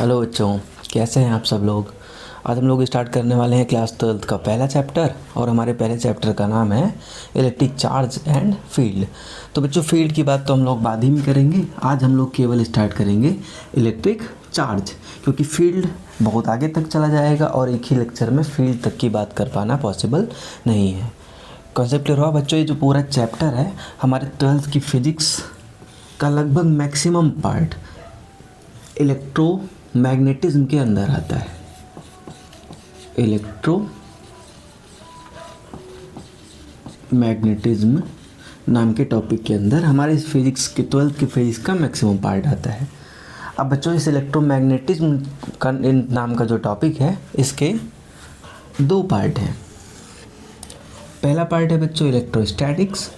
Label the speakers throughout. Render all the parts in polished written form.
Speaker 1: Hello बच्चों, कैसे हैं आप सब लोग। आज हम लोग स्टार्ट करने वाले हैं क्लास 12th का पहला चैप्टर और हमारे पहले चैप्टर का नाम है इलेक्ट्रिक चार्ज एंड फील्ड। तो बच्चों, फील्ड की बात तो हम लोग बाद ही में करेंगे। आज हम लोग केवल स्टार्ट करेंगे इलेक्ट्रिक चार्ज, क्योंकि फील्ड बहुत आगे तक चला जाएगा और एक ही लेक्चर में फील्ड तक की बात कर पाना पॉसिबल नहीं है। कॉन्सेप्ट क्लियर हुआ बच्चों। ये जो पूरा चैप्टर है हमारे 12th की फिजिक्स का लगभग मैक्सिमम पार्ट इलेक्ट्रोमैग्नेटिज्म के अंदर आता है। इलेक्ट्रोमैग्नेटिज्म नाम के टॉपिक के अंदर हमारे इस फिजिक्स के 12th की फिजिक्स का मैक्सिमम पार्ट आता है। अब बच्चों, इस इलेक्ट्रोमैग्नेटिज्म का नाम का जो टॉपिक है इसके दो पार्ट हैं। पहला पार्ट है बच्चों इलेक्ट्रोस्टैटिक्स।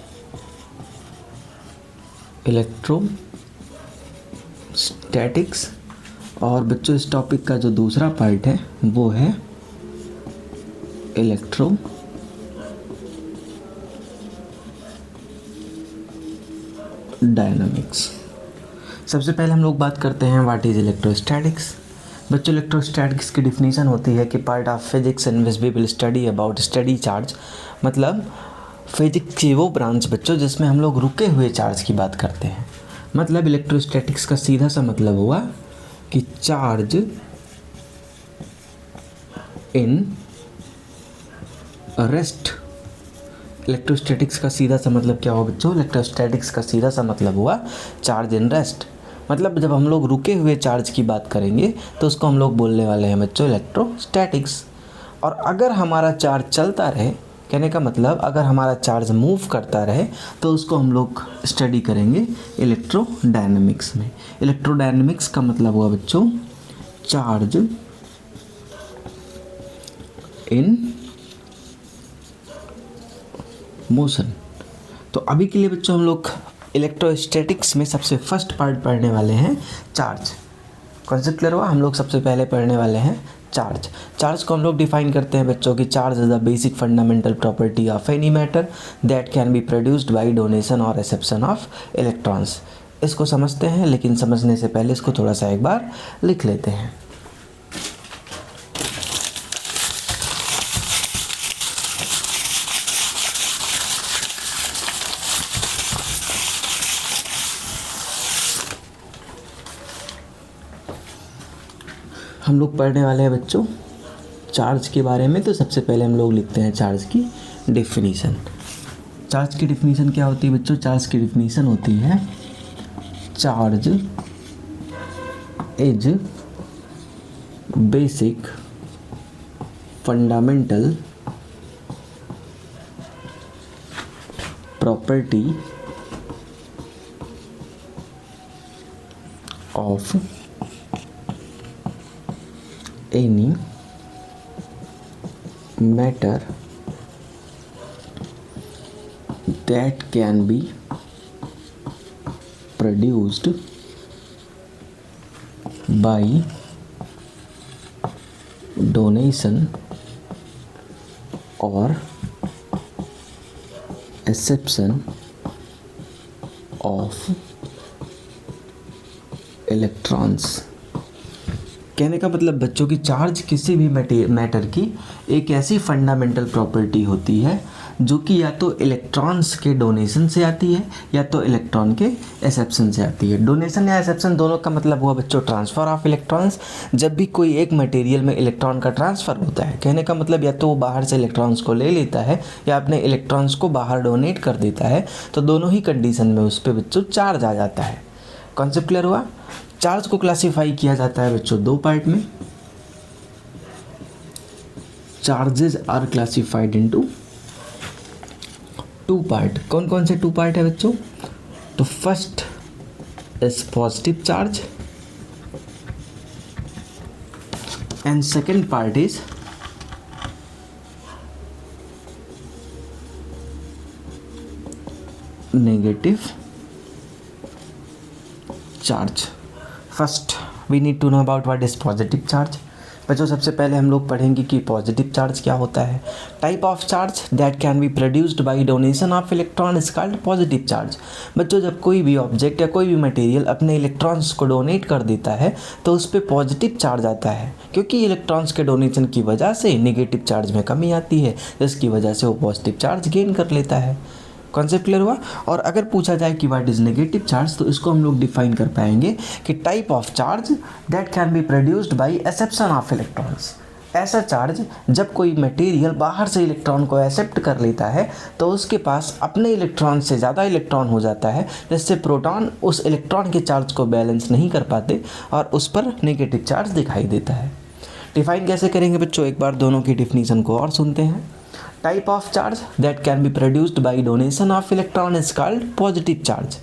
Speaker 1: और बच्चों, इस टॉपिक का जो दूसरा पार्ट है वो है इलेक्ट्रो डायनामिक्स। सबसे पहले हम लोग बात करते हैं व्हाट इज इलेक्ट्रोस्टैटिक्स। बच्चों, इलेक्ट्रोस्टैटिक्स की डिफिनीशन होती है कि part of physics in which we will study about study charge. मतलब फिजिक्स की वो ब्रांच बच्चों जिसमें हम लोग रुके हुए चार्ज की बात करते हैं। मतलब इलेक्ट्रोस्टैटिक्स का सीधा सा मतलब हुआ कि चार्ज इन रेस्ट। इलेक्ट्रोस्टैटिक्स का सीधा सा मतलब क्या हुआ बच्चों? इलेक्ट्रोस्टैटिक्स का सीधा सा मतलब हुआ चार्ज इन रेस्ट। मतलब जब हम लोग रुके हुए चार्ज की बात करेंगे तो उसको हम लोग बोलने वाले हैं बच्चों इलेक्ट्रोस्टैटिक्स। और अगर हमारा चार्ज चलता रहे, कहने का मतलब अगर हमारा चार्ज मूव करता रहे, तो उसको हम लोग स्टडी करेंगे इलेक्ट्रोडायनेमिक्स में। इलेक्ट्रोडायनेमिक्स का मतलब हुआ बच्चों चार्ज इन मोशन। तो अभी के लिए बच्चों हम लोग इलेक्ट्रोस्टैटिक्स में सबसे फर्स्ट पार्ट पढ़ने वाले हैं चार्ज। कॉन्सेप्ट क्लियर हुआ? हम लोग सबसे पहले पढ़ने वाले हैं चार्ज। चार्ज को हम लोग डिफाइन करते हैं बच्चों की charge is the basic fundamental property of any matter that can be produced by donation और रिसेप्शन ऑफ इलेक्ट्रॉन्स। इसको समझते हैं, लेकिन समझने से पहले इसको थोड़ा सा एक बार लिख लेते हैं। हम लोग पढ़ने वाले हैं बच्चों चार्ज के बारे में। तो सबसे पहले हम लोग लिखते हैं चार्ज की डेफिनीशन। चार्ज की डेफिनीशन क्या होती है बच्चों? चार्ज की डेफिनीशन होती है charge is basic fundamental property of any matter that can be produced by donation or reception of electrons। कहने का मतलब बच्चों की चार्ज किसी भी मैटर की एक ऐसी फंडामेंटल प्रॉपर्टी होती है जो कि या तो इलेक्ट्रॉन्स के डोनेशन से आती है या तो इलेक्ट्रॉन के एक्सेप्शन से आती है। डोनेशन या एक्सेप्शन दोनों का मतलब हुआ बच्चों ट्रांसफ़र ऑफ इलेक्ट्रॉन्स। जब भी कोई एक मटेरियल में इलेक्ट्रॉन का ट्रांसफ़र होता है, कहने का मतलब या तो वो बाहर से इलेक्ट्रॉन्स को ले लेता है या अपने इलेक्ट्रॉन्स को बाहर डोनेट कर देता है, तो दोनों ही कंडीशन में उस पर बच्चों चार्ज आ जाता है। कॉन्सेप्ट क्लियर हुआ? चार्ज को क्लासीफाई किया जाता है बच्चों दो पार्ट में। Charges are classified into two part. कौन कौन से टू पार्ट है बच्चों? तो first is positive charge and second part is negative charge. First, we need to know about what is positive charge. बच्चों सबसे पहले हम लोग पढ़ेंगे कि पॉजिटिव चार्ज क्या होता है। Type of charge that can be produced by donation of electron is called positive charge. बच्चों जब कोई भी ऑब्जेक्ट या कोई भी मटेरियल अपने इलेक्ट्रॉन्स को डोनेट कर देता है तो उस पर पॉजिटिव चार्ज आता है, क्योंकि इलेक्ट्रॉन्स के डोनेशन की वजह से नेगेटिव चार्ज में कमी आती है, जिसकी वजह से वो पॉजिटिव चार्ज गेन कर लेता है। कॉन्सेप्ट क्लियर हुआ। और अगर पूछा जाए कि व्हाट इज़ नेगेटिव चार्ज, तो इसको हम लोग डिफाइन कर पाएंगे कि type of charge that can be produced by exception of electrons. ऐसा चार्ज जब कोई मटेरियल बाहर से इलेक्ट्रॉन को एक्सेप्ट कर लेता है तो उसके पास अपने इलेक्ट्रॉन से ज़्यादा इलेक्ट्रॉन हो जाता है, जिससे प्रोटॉन उस इलेक्ट्रॉन के चार्ज को बैलेंस नहीं कर पाते और उस पर नेगेटिव चार्ज दिखाई देता है। डिफाइन कैसे करेंगे बच्चों, एक बार दोनों की डिफिनीशन को और सुनते हैं। Type of charge that can be produced by donation of electron is called positive charge,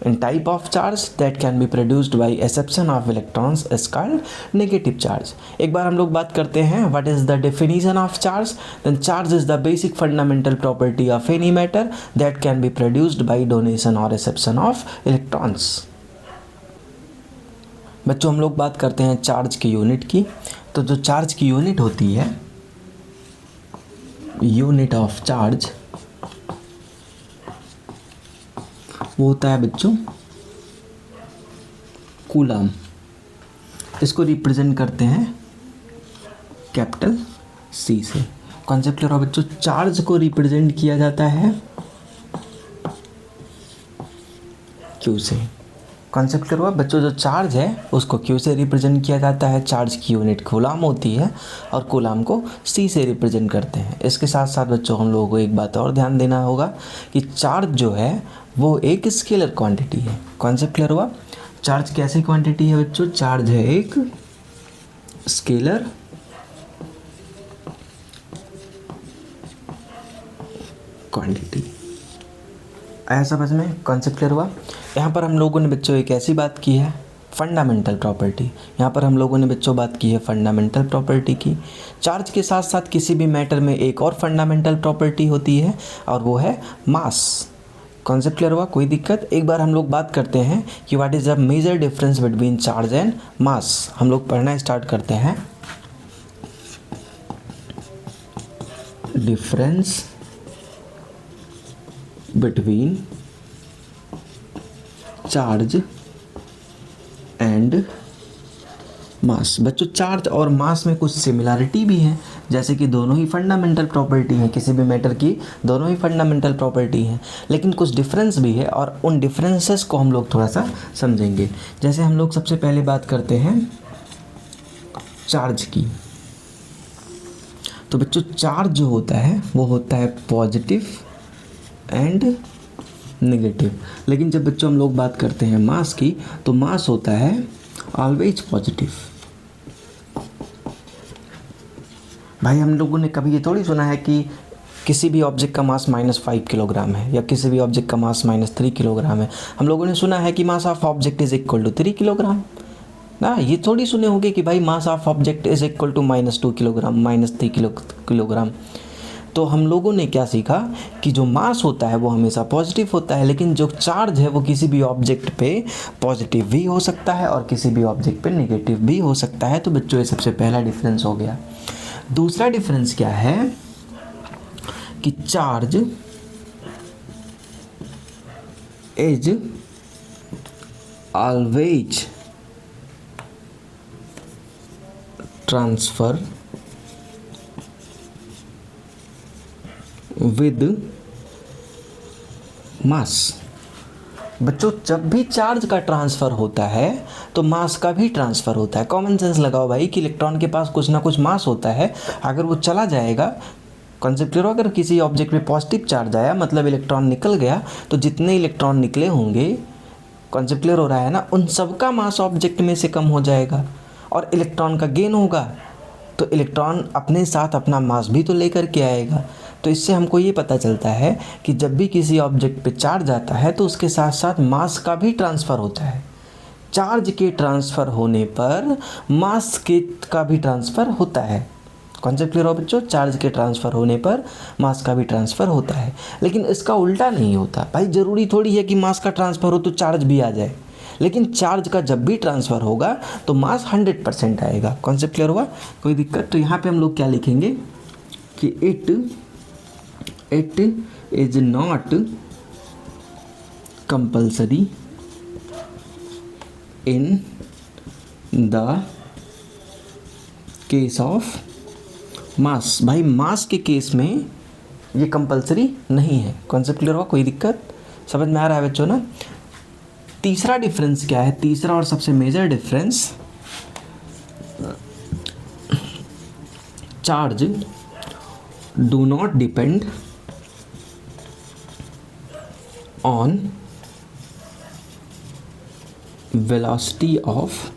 Speaker 1: and type of charge that can be produced by acception of electrons is called negative charge. एक बार हम लोग बात करते हैं what is the definition of charge. Then charge is the basic fundamental property of any matter that can be produced by donation or acception of electrons. बच्चों हम लोग बात करते हैं चार्ज की यूनिट की। तो जो चार्ज की यूनिट होती है, यूनिट ऑफ चार्ज, वो होता है बच्चों कूलम। इसको रिप्रेजेंट करते हैं कैपिटल सी से। कॉन्सेप्ट क्लियर हो बच्चों। चार्ज को रिप्रेजेंट किया जाता है क्यू से। कॉन्सेप्ट क्लियर हुआ बच्चों। जो चार्ज है उसको क्यू से रिप्रेजेंट किया जाता है। चार्ज की यूनिट कूलम होती है और कूलम को सी से रिप्रेजेंट करते हैं। इसके साथ साथ बच्चों हम लोगों को एक बात और ध्यान देना होगा कि चार्ज जो है वो एक स्केलर क्वांटिटी है। कॉन्सेप्ट क्लियर हुआ। चार्ज कैसी क्वांटिटी है बच्चों? चार्ज है एक स्केलर क्वांटिटी। आया समझ में? कॉन्सेप्ट क्लियर हुआ। यहाँ पर हम लोगों ने बच्चों एक ऐसी बात की है फंडामेंटल प्रॉपर्टी। यहाँ पर हम लोगों ने बच्चों बात की है फंडामेंटल प्रॉपर्टी की। चार्ज के साथ साथ किसी भी मैटर में एक और फंडामेंटल प्रॉपर्टी होती है और वो है मास। कॉन्सेप्ट क्लियर हुआ? कोई दिक्कत? एक बार हम लोग बात करते हैं कि what is the major difference between charge and mass. हम लोग पढ़ना स्टार्ट करते हैं। Difference between charge and mass. बच्चों चार्ज और मास में कुछ सिमिलरिटी भी है, जैसे कि दोनों ही फंडामेंटल प्रॉपर्टी हैं किसी भी मैटर की, दोनों ही फंडामेंटल प्रॉपर्टी हैं, लेकिन कुछ डिफरेंस भी है और उन डिफरेंसेस को हम लोग थोड़ा सा समझेंगे। जैसे हम लोग सबसे पहले बात करते हैं चार्ज की। तो बच्चों चार्ज जो होता है वो होता है पॉजिटिव एंड नेगेटिव, लेकिन जब बच्चों हम लोग बात करते हैं मास की तो मास होता है ऑलवेज पॉजिटिव। भाई हम लोगों ने कभी ये थोड़ी सुना है कि किसी भी ऑब्जेक्ट का मास -5 किलोग्राम है या किसी भी ऑब्जेक्ट का मास -3 किलोग्राम है। हम लोगों ने सुना है कि mass of object is equal to 3 kilogram ना। ये थोड़ी सुने होंगे कि भाई mass of object is equal to -2 kilogram, -3 kilogram. तो हम लोगों ने क्या सीखा कि जो मास होता है वो हमेशा पॉजिटिव होता है, लेकिन जो चार्ज है वो किसी भी ऑब्जेक्ट पे पॉजिटिव भी हो सकता है और किसी भी ऑब्जेक्ट पे नेगेटिव भी हो सकता है। तो बच्चों ये सबसे पहला डिफरेंस हो गया। दूसरा डिफरेंस क्या है कि charge is always transfer with mass. बच्चों जब भी चार्ज का ट्रांसफ़र होता है तो मास का भी ट्रांसफ़र होता है। कॉमन सेंस लगाओ भाई कि इलेक्ट्रॉन के पास कुछ ना कुछ मास होता है, अगर वो चला जाएगा, कॉन्सेप्ट क्लियर हो, अगर किसी ऑब्जेक्ट में पॉजिटिव चार्ज आया मतलब इलेक्ट्रॉन निकल गया, तो जितने इलेक्ट्रॉन निकले होंगे, कॉन्सेप्ट क्लियर हो रहा है ना, उन सबका मास ऑब्जेक्ट में से कम हो जाएगा और इलेक्ट्रॉन का गेन होगा, तो इलेक्ट्रॉन अपने साथ अपना मास भी तो लेकर के आएगा। तो इससे हमको ये पता चलता है कि जब भी किसी ऑब्जेक्ट पे चार्ज आता है तो उसके साथ साथ मास का भी ट्रांसफ़र होता है। चार्ज के ट्रांसफ़र होने पर मास का भी ट्रांसफ़र होता है। कॉन्सेप्ट क्लियर हो बच्चों? चार्ज के ट्रांसफ़र होने पर मास का भी ट्रांसफ़र होता है, लेकिन इसका उल्टा नहीं होता। भाई ज़रूरी थोड़ी है कि मास का ट्रांसफ़र हो तो चार्ज भी आ जाए, लेकिन चार्ज का जब भी ट्रांसफ़र होगा तो मास 100% आएगा। कॉन्सेप्ट क्लियर हुआ? कोई दिक्कत? तो यहाँ पे हम लोग क्या लिखेंगे कि it is not compulsory in the case of mass. भाई मास के केस में ये कंपल्सरी नहीं है। कॉन्सेप्ट क्लियर हुआ? कोई दिक्कत? समझ में आ रहा है बच्चों ना? तीसरा डिफरेंस क्या है? तीसरा और सबसे major difference, charge do not depend on velocity of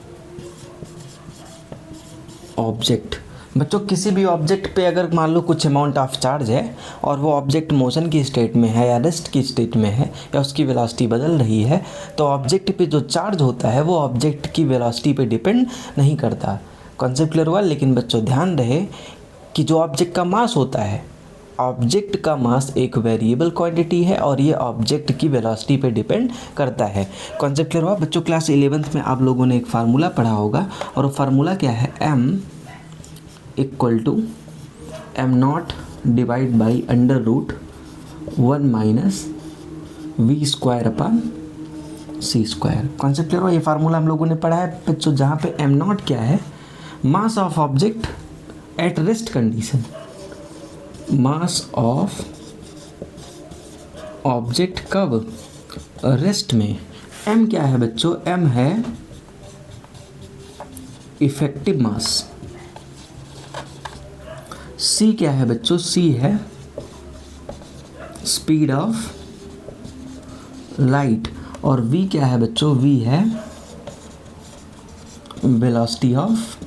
Speaker 1: object. बच्चों किसी भी ऑब्जेक्ट पे अगर मान लो कुछ अमाउंट ऑफ चार्ज है और वो ऑब्जेक्ट मोशन की स्टेट में है या रेस्ट की स्टेट में है या उसकी वेलोसिटी बदल रही है, तो ऑब्जेक्ट पे जो चार्ज होता है वो ऑब्जेक्ट की वेलोसिटी पे डिपेंड नहीं करता। कॉन्सेप्ट क्लियर हुआ? लेकिन बच्चों ध्यान रहे कि जो ऑब्जेक्ट का मास होता है, ऑब्जेक्ट का मास एक वेरिएबल क्वांटिटी है और ये ऑब्जेक्ट की वेलोसिटी पे डिपेंड करता है। कॉन्सेप्ट क्लियर हुआ? बच्चों क्लास 11th में आप लोगों ने एक फार्मूला पढ़ा होगा और वो फार्मूला क्या है? m equal to m0 divide by √1 minus v² upon c²। Concept clear हुआ? ये फार्मूला हम लोगों ने पढ़ा है बच्चों, जहाँ पे m0 क्या है? मास of object at rest condition. Mass of object कब? रेस्ट में। m क्या है बच्चों? m है इफेक्टिव मास। c क्या है बच्चों? c है स्पीड ऑफ लाइट। और v क्या है बच्चों? v है velocity of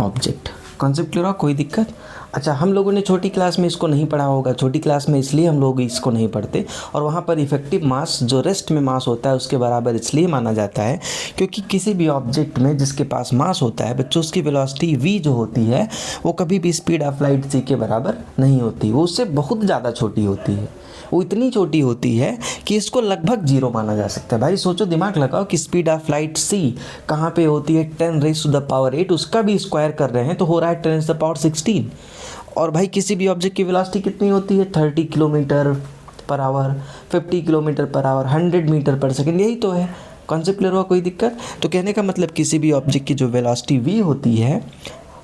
Speaker 1: object. Concept clear हुआ? कोई दिक्कत? अच्छा, हम लोगों ने छोटी क्लास में इसको नहीं पढ़ा होगा। छोटी क्लास में इसलिए हम लोग इसको नहीं पढ़ते, और वहाँ पर इफेक्टिव मास जो रेस्ट में मास होता है उसके बराबर इसलिए माना जाता है क्योंकि किसी भी ऑब्जेक्ट में जिसके पास मास होता है बच्चों, उसकी वेलोसिटी v जो होती है वो कभी भी स्पीड ऑफ लाइट c के बराबर नहीं होती। वो उससे बहुत ज़्यादा छोटी होती है। वो इतनी छोटी होती है कि इसको लगभग जीरो माना जा सकता है। भाई सोचो, दिमाग लगाओ कि स्पीड ऑफ लाइट c कहाँ पे होती है? 10⁸, उसका भी स्क्वायर कर रहे हैं तो हो रहा है 10⁻16। और भाई किसी भी ऑब्जेक्ट की वेलोसिटी कितनी होती है? 30 kilometre per hour, 50 kilometre per hour, 100 metre per second, यही तो है। कॉन्सेप्ट क्लियर हुआ? कोई दिक्कत? तो कहने का मतलब किसी भी ऑब्जेक्ट की जो वेलोसिटी v होती है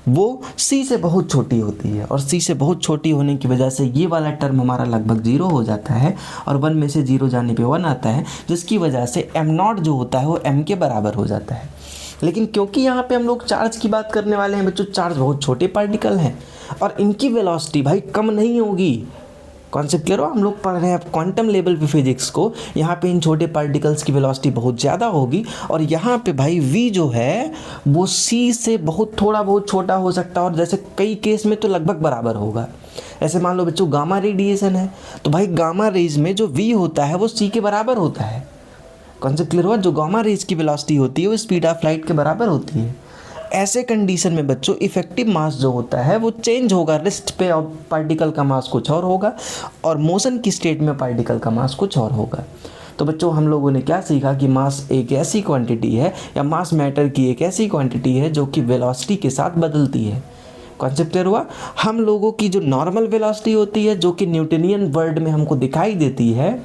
Speaker 1: वो c से बहुत छोटी होती है, और c से बहुत छोटी होने की वजह से ये वाला टर्म हमारा लगभग जीरो हो जाता है और 1 में से 0 जाने पे 1 आता है, जिसकी वजह से m0 जो होता है वो m के बराबर हो जाता है। लेकिन क्योंकि यहाँ पे हम लोग चार्ज की बात करने वाले हैं बच्चों, चार्ज बहुत छोटे पार्टिकल हैं और इनकी वेलोसिटी भाई कम नहीं होगी। कॉन्सेप्ट क्लियर हो? हम लोग पढ़ रहे हैं क्वांटम लेवल पे फिजिक्स को। यहाँ पे इन छोटे पार्टिकल्स की वेलोसिटी बहुत ज़्यादा होगी और यहाँ पे भाई v जो है वो c से थोड़ा बहुत छोटा हो सकता है, और जैसे कई केस में तो लगभग बराबर होगा। ऐसे मान लो बच्चों गामा रेडिएशन है तो भाई गामा रेज में जो v होता है वो c के बराबर होता है। कॉन्सेप्ट क्लियर हुआ? जो गामा रेज की वेलोसिटी होती है वो स्पीड ऑफ लाइट के बराबर होती है। ऐसे कंडीशन में बच्चों इफेक्टिव मास जो होता है वो चेंज होगा। रेस्ट पे पार्टिकल का मास कुछ और होगा और मोशन की स्टेट में पार्टिकल का मास कुछ और होगा। तो बच्चों हम लोगों ने क्या सीखा कि मास एक ऐसी क्वांटिटी है, या मास मैटर की एक ऐसी क्वांटिटी है जो कि वेलोसिटी के साथ बदलती है। कॉन्सेप्ट क्लियर हुआ? हम लोगों की जो नॉर्मल वेलोसिटी होती है, जो कि न्यूटनियन वर्ल्ड में हमको दिखाई देती है,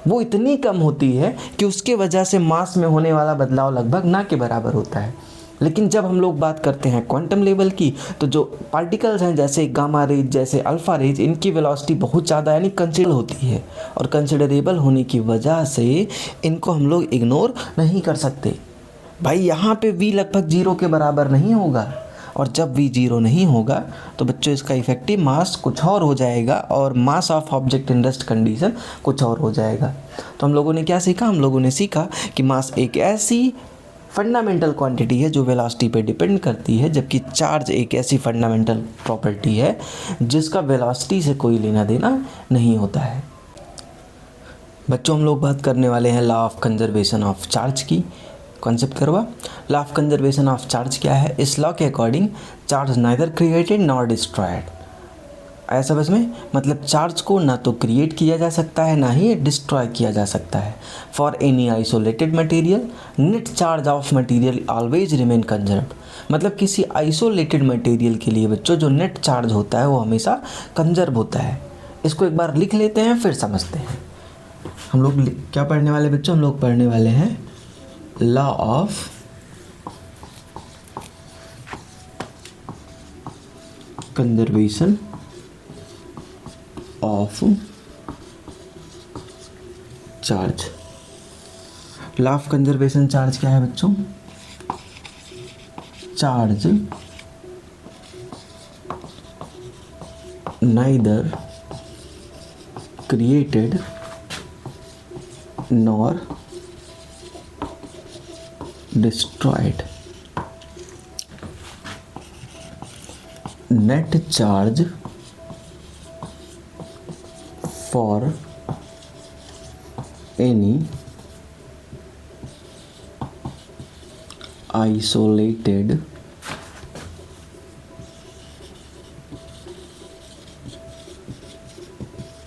Speaker 1: वो इतनी कम होती है कि उसके वजह से मास में होने वाला बदलाव लगभग ना के बराबर होता है। लेकिन जब हम लोग बात करते हैं क्वांटम लेवल की, तो जो पार्टिकल्स हैं जैसे गामा रेज, जैसे अल्फ़ा रेज, इनकी वेलोसिटी बहुत ज़्यादा यानी कंसिडर होती है, और कंसिडरेबल होने की वजह से इनको हम लोग इग्नोर नहीं कर सकते। भाई यहाँ पे v लगभग 0 के बराबर नहीं होगा, और जब v 0 नहीं होगा तो बच्चों इसका इफेक्टिव मास कुछ और हो जाएगा और मास of object in rest condition कुछ और हो जाएगा। तो हम लोगों ने क्या सीखा? हम लोगों ने सीखा कि मास एक ऐसी फंडामेंटल क्वांटिटी है जो वेलोसिटी पे डिपेंड करती है, जबकि चार्ज एक ऐसी फंडामेंटल प्रॉपर्टी है जिसका वेलोसिटी से कोई लेना देना नहीं होता है। बच्चों हम लोग बात करने वाले हैं law of conservation of charge की। कॉन्सेप्ट करवा? Law of conservation of charge क्या है? इस लॉ के according charge neither created nor destroyed. आया समझ में? मतलब चार्ज को ना तो क्रिएट किया जा सकता है ना ही डिस्ट्रॉय किया जा सकता है। For any isolated material net charge of material always remain conserved. मतलब किसी आइसोलेटेड मटेरियल के लिए बच्चों जो नेट चार्ज होता है वो हमेशा कंजर्व होता है। इसको एक बार लिख लेते हैं फिर समझते हैं। हम लोग क्या पढ़ने वाले बच्चों? हम लोग पढ़ने वाले हैं law of conservation of charge. Law of conservation charge क्या है बच्चों? Charge neither created nor destroyed. Net charge for any isolated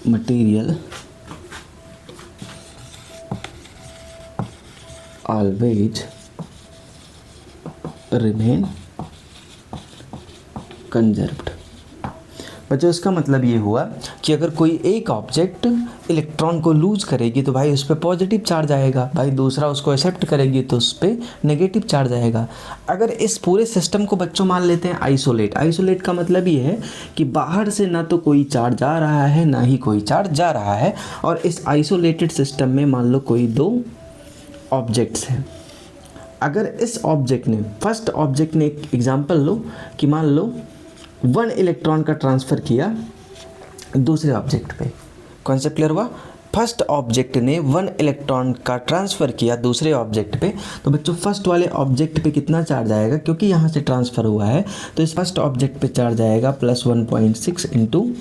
Speaker 1: material always remain conserved। बच्चों इसका मतलब ये हुआ कि अगर कोई एक ऑब्जेक्ट इलेक्ट्रॉन को लूज करेगी तो भाई उस पर पॉजिटिव चार्ज आएगा, भाई दूसरा उसको एक्सेप्ट करेगी तो उस पर नेगेटिव चार्ज आएगा। अगर इस पूरे सिस्टम को बच्चों मान लेते हैं आइसोलेट का मतलब ये है कि बाहर से ना तो कोई चार्ज आ रहा है ना ही कोई चार्ज जा रहा है, और इस आइसोलेटेड सिस्टम में मान लो कोई दो ऑब्जेक्ट्स हैं। अगर इस ऑब्जेक्ट ने फर्स्ट ऑब्जेक्ट ने एक एग्जाम्पल लो कि मान लो 1 इलेक्ट्रॉन का ट्रांसफ़र किया दूसरे ऑब्जेक्ट पे। कॉन्सेप्ट क्लियर हुआ? फर्स्ट ऑब्जेक्ट ने 1 इलेक्ट्रॉन का ट्रांसफ़र किया दूसरे ऑब्जेक्ट पे, तो बच्चों फर्स्ट वाले ऑब्जेक्ट पे कितना चार्ज आएगा? क्योंकि यहाँ से ट्रांसफ़र हुआ है तो इस फर्स्ट ऑब्जेक्ट पे चार्ज आएगा +1.6 इंटू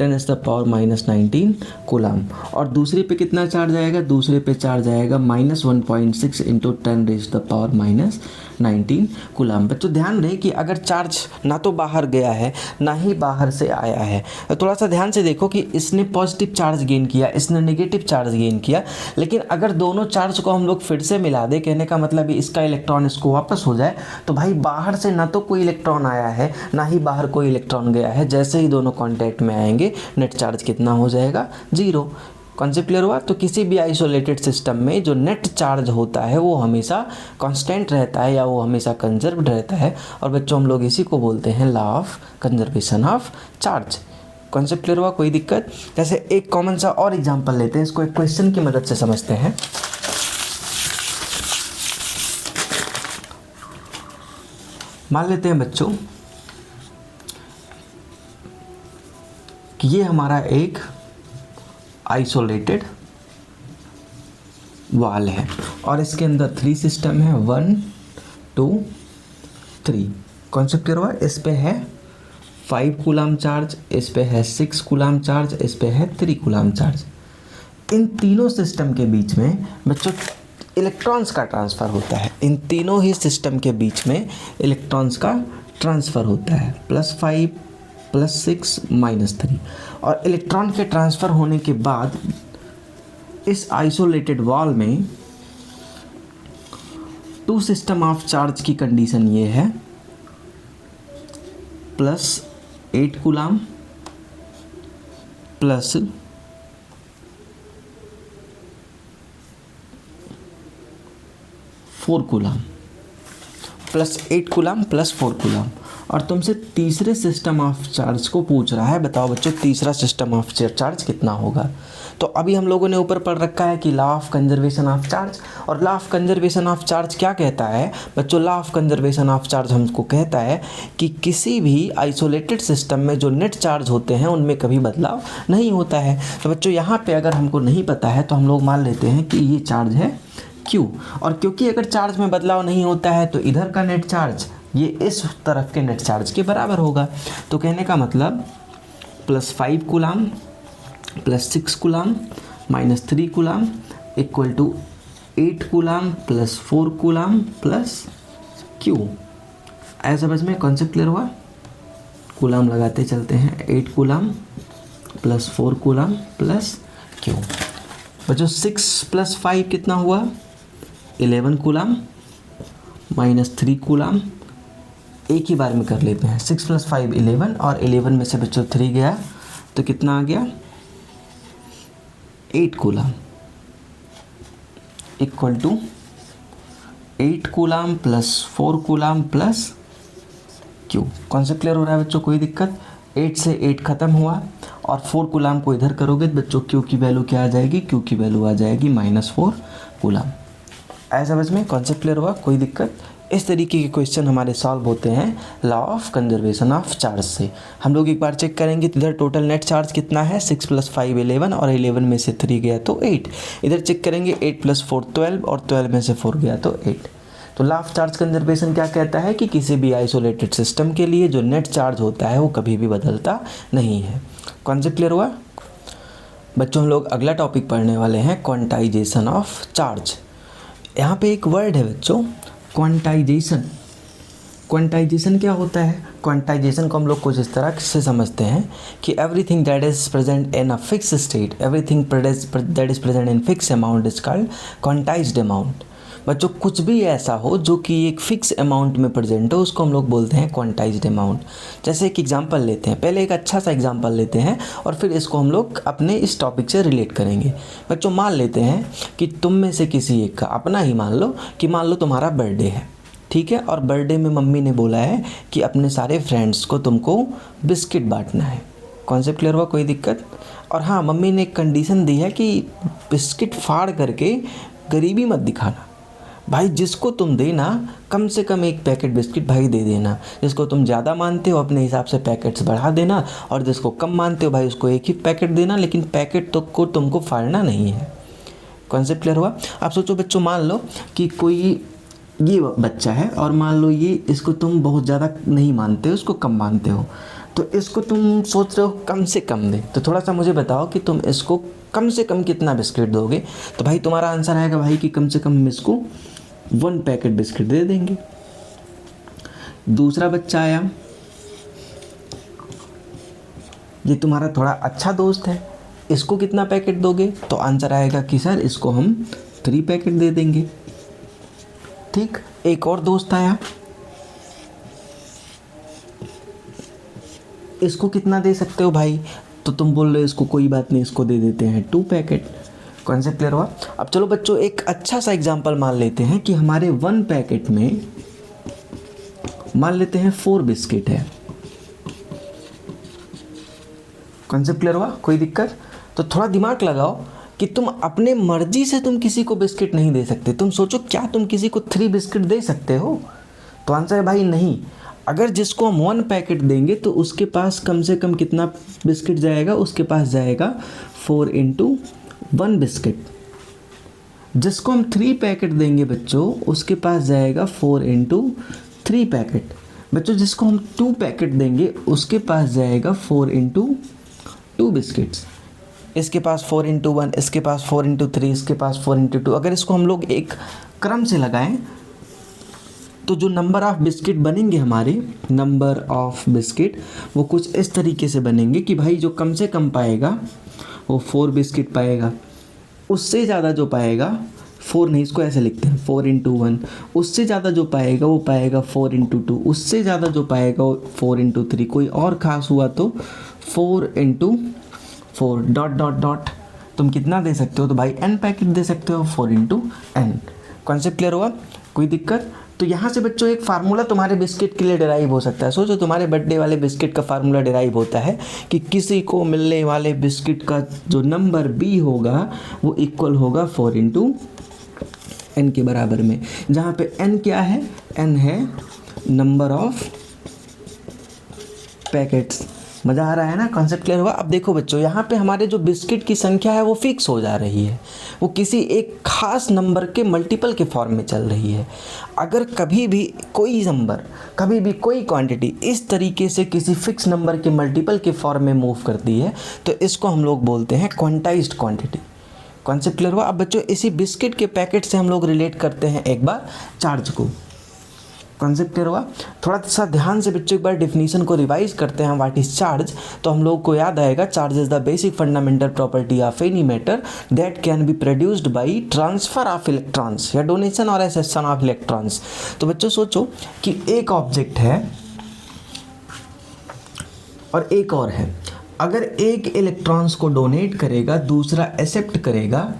Speaker 1: 10⁻⁻19 कूलम। और दूसरे पे कितना चार्ज आएगा? दूसरे पे चार्ज आएगा -1.6 इंटू 10⁻⁻19 कूलम। बच्चों ध्यान रहे कि अगर चार्ज ना तो बाहर गया है ना ही बाहर से आया है, तो थोड़ा सा ध्यान से देखो कि इसने पॉजिटिव चार्ज गेन किया, इसने नेगेटिव चार्ज गेन किया, लेकिन अगर दोनों चार्ज को हम लोग फिर से मिला दें, कहने का मतलब इसका इलेक्ट्रॉन इसको वापस हो जाए, तो भाई बाहर से ना तो कोई इलेक्ट्रॉन आया है ना ही बाहर कोई इलेक्ट्रॉन गया है। जैसे ही दोनों कॉन्टैक्ट में आएंगे नेट चार्ज कितना हो जाएगा? 0। कॉन्सेप्ट क्लियर हुआ? तो किसी भी आइसोलेटेड सिस्टम में जो नेट चार्ज होता है वो हमेशा कांस्टेंट रहता है या वो हमेशा कंजर्व्ड रहता है, और बच्चों हम लोग इसी को बोलते हैं law of conservation of charge. Concept clear हुआ? कोई दिक्कत? जैसे एक कॉमन सा और एग्जांपल लेते हैं, इसको एक क्वेश्चन की मदद से समझते हैं। मान लेते हैं बच्चों कि ये हमारा एक आइसोलेटेड वाल है और इसके अंदर 3 सिस्टम है, 1 2 3। कॉन्सेप्ट क्लियर हुआ? इस पे है 5 कूलम चार्ज, इस पे है 6 कूलम चार्ज, इस पे है 3 कूलम चार्ज। इन तीनों सिस्टम के बीच में बच्चों इलेक्ट्रॉन्स का ट्रांसफ़र होता है। इन तीनों ही सिस्टम के बीच में इलेक्ट्रॉन्स का ट्रांसफ़र होता है, +5 +6 -3। और इलेक्ट्रॉन के ट्रांसफ़र होने के बाद इस आइसोलेटेड वॉल में 2 सिस्टम ऑफ चार्ज की कंडीशन ये है, +8 कूलम +4 कूलम, +8 कूलम +4 कूलम। और तुमसे तीसरे सिस्टम ऑफ चार्ज को पूछ रहा है, बताओ बच्चों तीसरा सिस्टम ऑफ चार्ज कितना होगा? तो अभी हम लोगों ने ऊपर पढ़ रखा है कि law of conservation of charge, और law of conservation of charge क्या कहता है बच्चों? Law of conservation of charge हमको कहता है कि किसी भी आइसोलेटेड सिस्टम में जो नेट चार्ज होते हैं उनमें कभी बदलाव नहीं होता है। तो बच्चों यहाँ पे अगर हमको नहीं पता है तो हम लोग मान लेते हैं कि ये चार्ज है Q, और क्योंकि अगर चार्ज में बदलाव नहीं होता है तो इधर का नेट चार्ज ये इस तरफ के नेट चार्ज के बराबर होगा। तो कहने का मतलब +5 coulomb +6 coulomb -3 coulomb equal to 8 coulomb +4 coulomb +Q। ऐसा समझ में? कॉन्सेप्ट क्लियर हुआ? कूलाम लगाते चलते हैं। 8 coulomb plus 4 coulomb plus Q. बच्चों 6 + 5 कितना हुआ? 11 कूलाम माइनस 3 कूलाम। एक ही बार में कर लेते हैं। 6 + 5 11 और 11 में से बच्चों 3 गया तो कितना आ गया? 8 coulomb equal to 8 coulomb plus 4 coulomb plus Q. Concept clear हो रहा है बच्चों? कोई दिक्कत? 8 से 8 ख़त्म हुआ और 4 कूलाम को इधर करोगे तो बच्चों क्यू की वैल्यू क्या आ जाएगी? क्यू की वैल्यू आ जाएगी -4 कूलाम। ऐसा समझ में? कॉन्सेप्ट क्लियर हुआ? कोई दिक्कत? इस तरीके के क्वेश्चन हमारे सॉल्व होते हैं law of conservation of charge से। हम लोग एक बार चेक करेंगे तो इधर टोटल नेट चार्ज कितना है? 6 + 5 11 और 11 में से 3 गया तो 8। इधर चेक करेंगे 8 + 4 12 और 12 में से 4 गया तो 8। तो लॉ ऑफ चार्ज कंजर्वेशन क्या कहता है कि किसी भी आइसोलेटेड सिस्टम के लिए जो नेट चार्ज होता है वो कभी भी बदलता नहीं है। कॉन्सेप्ट क्लियर हुआ? बच्चों हम लोग अगला टॉपिक पढ़ने वाले हैं क्वांटाइजेशन ऑफ चार्ज। यहाँ पे एक वर्ड है बच्चों, क्वांटाइजेशन। क्वांटाइजेशन क्या होता है? क्वांटाइजेशन को हम लोग कुछ इस तरह से समझते हैं कि everything that is present in a fix state, everything that is present in fix amount is called quantized amount. बच्चों कुछ भी ऐसा हो जो कि एक फिक्स अमाउंट में प्रेजेंट हो उसको हम लोग बोलते हैं क्वांटाइज्ड अमाउंट। जैसे एक एग्जांपल लेते हैं, पहले एक अच्छा सा एग्जांपल लेते हैं और फिर इसको हम लोग अपने इस टॉपिक से रिलेट करेंगे। बच्चों मान लेते हैं कि तुम में से किसी एक का, अपना ही मान लो कि मान लो तुम्हारा बर्थडे है, ठीक है, और बर्थडे में मम्मी ने बोला है कि अपने सारे फ्रेंड्स को तुमको बिस्किट बांटना है। कॉन्सेप्ट क्लियर हुआ? कोई दिक्कत? और हाँ, मम्मी ने एक कंडीशन दी है कि बिस्किट फाड़ करके गरीबी मत दिखाना। भाई जिसको तुम देना कम से कम एक पैकेट बिस्किट भाई दे देना। जिसको तुम ज़्यादा मानते हो अपने हिसाब से पैकेट्स बढ़ा देना और जिसको कम मानते हो भाई उसको एक ही पैकेट देना, लेकिन पैकेट तो को तुमको फाड़ना नहीं है। कॉन्सेप्ट क्लियर हुआ? आप सोचो बच्चों, मान लो कि कोई ये बच्चा है और मान लो ये इसको तुम बहुत ज़्यादा नहीं मानते हो, उसको कम मानते हो, तो इसको तुम सोच रहे हो कम से कम दे। तो थोड़ा सा मुझे बताओ कि तुम इसको कम से कम कितना बिस्किट दोगे? तो भाई तुम्हारा आंसर आएगा भाई कि कम से कम हम इसको 1 पैकेट बिस्किट दे देंगे। दूसरा बच्चा आया, ये तुम्हारा थोड़ा अच्छा दोस्त है, इसको कितना पैकेट दोगे? तो आंसर आएगा कि सर इसको हम 3 पैकेट दे देंगे। ठीक, एक और दोस्त आया, इसको कितना दे सकते हो भाई? तो तुम बोल रहे हो इसको कोई बात नहीं, इसको दे देते हैं 2 पैकेट। कॉन्सेप्ट क्लियर हुआ? अब चलो बच्चों एक अच्छा सा एग्जांपल मान लेते हैं कि हमारे 1 पैकेट में मान लेते हैं 4 बिस्किट है। कॉन्सेप्ट क्लियर हुआ? कोई दिक्कत? तो थोड़ा दिमाग लगाओ कि तुम अपने मर्जी से तुम किसी को बिस्किट नहीं दे सकते। तुम सोचो क्या तुम किसी को 3 बिस्किट दे सकते हो? तो आंसर है भाई नहीं। अगर जिसको हम 1 पैकेट देंगे तो उसके पास कम से कम कितना बिस्किट जाएगा? उसके पास जाएगा 4 × 1 बिस्किट। जिसको हम 3 पैकेट देंगे बच्चों उसके पास जाएगा 4 × 3 पैकेट। बच्चों जिसको हम 2 पैकेट देंगे उसके पास जाएगा 4 × 2 बिस्किट्स। इसके पास 4 × 1, इसके पास 4 × 3, इसके पास 4 × 2। अगर इसको हम लोग एक क्रम से लगाएं तो जो नंबर ऑफ़ बिस्किट बनेंगे हमारे, नंबर ऑफ़ बिस्किट वो कुछ इस तरीके से बनेंगे कि भाई जो कम से कम पाएगा वो 4 बिस्किट पाएगा, उससे ज़्यादा जो पाएगा 4 नहीं, इसको ऐसे लिखते हैं 4 × 1, उससे ज़्यादा जो पाएगा वो पाएगा 4 × 2, उससे ज़्यादा जो पाएगा वो 4 × 3, कोई और ख़ास हुआ तो 4 × 4 डॉट डॉट डॉट। तुम कितना दे सकते हो? तो भाई n पैकेट दे सकते हो, 4 × n। कॉन्सेप्ट क्लियर हुआ? कोई दिक्कत? तो यहाँ से बच्चों एक फार्मूला तुम्हारे बिस्किट के लिए डिराइव हो सकता है। सोचो तुम्हारे बर्थडे वाले बिस्किट का फार्मूला डिराइव होता है कि किसी को मिलने वाले बिस्किट का जो नंबर b होगा वो इक्वल होगा 4 × n के बराबर में, जहाँ पे n क्या है? n है नंबर ऑफ पैकेट्स। मज़ा आ रहा है ना? कॉन्सेप्ट क्लियर हुआ? अब देखो बच्चों यहाँ पे हमारे जो बिस्किट की संख्या है वो फिक्स हो जा रही है, वो किसी एक खास नंबर के मल्टीपल के फॉर्म में चल रही है। अगर कभी भी कोई नंबर, कभी भी कोई क्वांटिटी इस तरीके से किसी फिक्स नंबर के मल्टीपल के फॉर्म में मूव करती है तो इसको हम लोग बोलते हैं क्वांटाइज्ड क्वांटिटी। कॉन्सेप्ट क्लियर हुआ? अब बच्चों इसी बिस्किट के पैकेट से हम लोग रिलेट करते हैं एक बार चार्ज को। कॉन्सेप्ट क्लियर हुआ? थोड़ा सा ध्यान से बच्चों एक बार डेफिनेशन को रिवाइज करते हैं, व्हाट इज चार्ज, तो हम लोग को याद आएगा charge is the basic fundamental property of any matter that can be produced by transfer of electrons या डोनेशन और एसेशन ऑफ इलेक्ट्रॉन्स। तो बच्चों सोचो कि एक ऑब्जेक्ट है और एक और है, अगर एक इलेक्ट्रॉन्स को डोनेट करेगा दूसरा एक्सेप्ट करेगा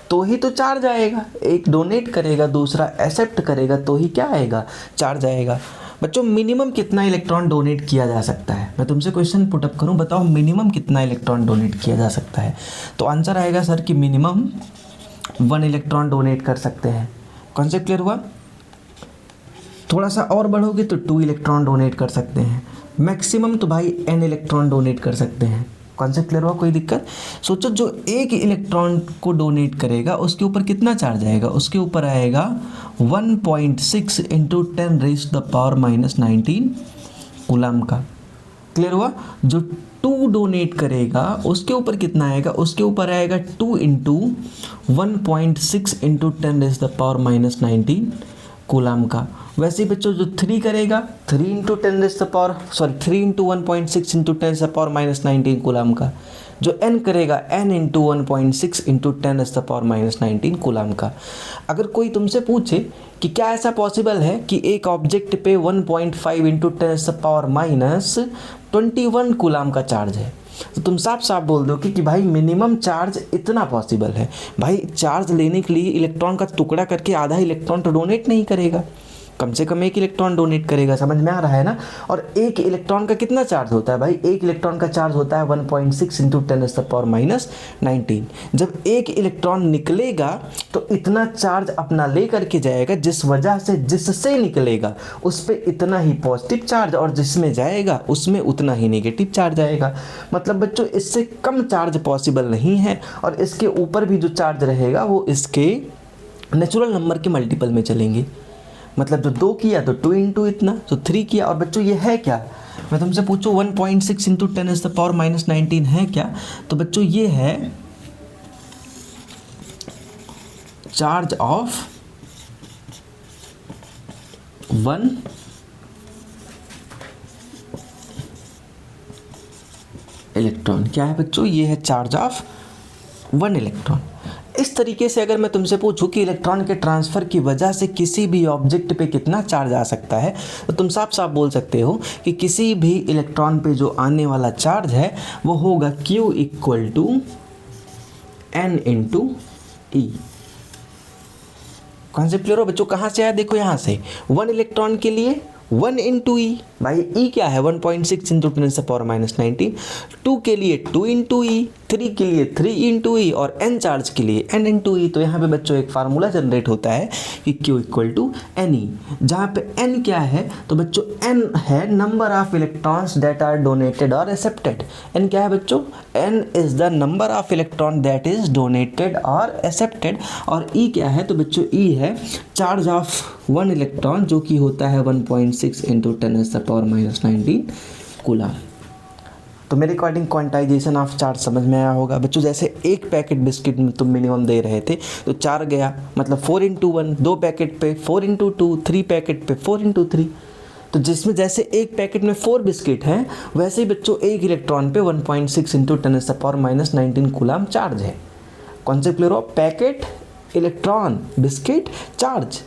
Speaker 1: तो ही तो चार्ज आएगा। एक डोनेट करेगा दूसरा एक्सेप्ट करेगा तो ही क्या आएगा, चार्ज आएगा। बच्चों मिनिमम कितना इलेक्ट्रॉन डोनेट किया जा सकता है, मैं तुमसे क्वेश्चन पुटअप करूं, बताओ मिनिमम कितना इलेक्ट्रॉन डोनेट किया जा सकता है। तो आंसर आएगा सर कि मिनिमम 1 इलेक्ट्रॉन डोनेट कर सकते हैं। कॉन्सेप्ट क्लियर हुआ? थोड़ा सा और बढ़ोगे तो 2 इलेक्ट्रॉन डोनेट कर सकते हैं, मैक्सिमम तो भाई n इलेक्ट्रॉन डोनेट कर सकते हैं। कॉन्सेप्ट क्लियर हुआ? कोई दिक्कत? सोचो जो एक इलेक्ट्रॉन को डोनेट करेगा उसके ऊपर कितना चार्ज आएगा, उसके ऊपर आएगा 1.6 इंटू 10⁻⁻19 कूलम का। क्लियर हुआ? जो 2 डोनेट करेगा उसके ऊपर कितना आएगा, उसके ऊपर आएगा 2 इंटू 1.6 इंटू 10⁻⁻19 कूलम का। वैसे ही बच्चों जो 3 करेगा 3 इंटू 3 इंटू 1.6 इंटू 10⁻⁻19 कूलम का। जो n करेगा n इंटू 1.6 इंटू 10⁻⁻19 कूलम का। अगर कोई तुमसे पूछे कि क्या ऐसा पॉसिबल है कि एक ऑब्जेक्ट पे 1.5 इंटू 10⁻21 कूलम का चार्ज है, तो तुम साफ साफ बोल दो कि भाई मिनिमम चार्ज इतना पॉसिबल है। भाई चार्ज लेने के लिए इलेक्ट्रॉन का टुकड़ा करके आधा इलेक्ट्रॉन तो डोनेट नहीं करेगा, कम से कम 1 इलेक्ट्रॉन डोनेट करेगा। समझ में आ रहा है ना? और 1 इलेक्ट्रॉन का कितना चार्ज होता है भाई, 1 इलेक्ट्रॉन का चार्ज होता है 1.6 इंटू 10⁻⁻19। जब 1 इलेक्ट्रॉन निकलेगा तो इतना चार्ज अपना ले करके जाएगा, जिस वजह से जिससे निकलेगा उस पर इतना ही पॉजिटिव चार्ज और जिसमें जाएगा उसमें उतना ही नेगेटिव चार्ज आएगा। मतलब बच्चों इससे कम चार्ज पॉसिबल नहीं है, और इसके ऊपर भी जो चार्ज रहेगा वो इसके नेचुरल नंबर के मल्टीपल में चलेंगे। मतलब जो 2 किया तो 2 इंटू इतना, तो 3 किया। और बच्चों ये है क्या, मैं तुमसे पूछूं 1.6 इंटू 10⁻⁻19 है क्या, तो बच्चों ये है चार्ज ऑफ 1 इलेक्ट्रॉन। क्या है बच्चों, ये है चार्ज ऑफ 1 इलेक्ट्रॉन। इस तरीके से अगर मैं तुमसे पूछूं कि इलेक्ट्रॉन के ट्रांसफ़र की वजह से किसी भी ऑब्जेक्ट पे कितना चार्ज आ सकता है, तो तुम साफ साफ बोल सकते हो कि किसी भी इलेक्ट्रॉन पे जो आने वाला चार्ज है वो होगा Q equal to N into e. Concept clear हो बच्चों? कहाँ से आया, देखो यहाँ से 1 इलेक्ट्रॉन के लिए 1 इंटू ई। भाई ई क्या है 1.6 इंटू 10⁻⁻19। 2 के लिए 2 इंटू ई, 3 के लिए 3 इंटू ई और n चार्ज के लिए n इंटू ई। तो यहाँ पे बच्चों एक फार्मूला जनरेट होता है कि Q equal to n e, जहाँ पे n क्या है, तो बच्चों n है number of electrons that are donated और एक्सेप्टेड। n क्या है बच्चों, n is the number of electron that is donated और एक्सेप्टेड। और e क्या है, तो बच्चों e है चार्ज ऑफ 1 इलेक्ट्रॉन, जो कि होता है 1.6 इंटू 10⁻⁻19 कूलम। तो मेरे अकॉर्डिंग क्वांटाइजेशन ऑफ चार्ज समझ में आया होगा बच्चों। जैसे एक पैकेट बिस्किट में तुम मिनिमम दे रहे थे तो 4 गया, मतलब 4 इंटू 1, 2 पैकेट पे 4 इंटू 2, 3 पैकेट पे 4 इंटू 3। तो जिसमें जैसे एक पैकेट में 4 बिस्किट हैं, वैसे ही बच्चों एक इलेक्ट्रॉन पे 1.6 इंटू 10⁻⁻19 कूलम चार्ज है। कॉन्सेप्ट क्लियर हो? Packet, electron, biscuit, charge.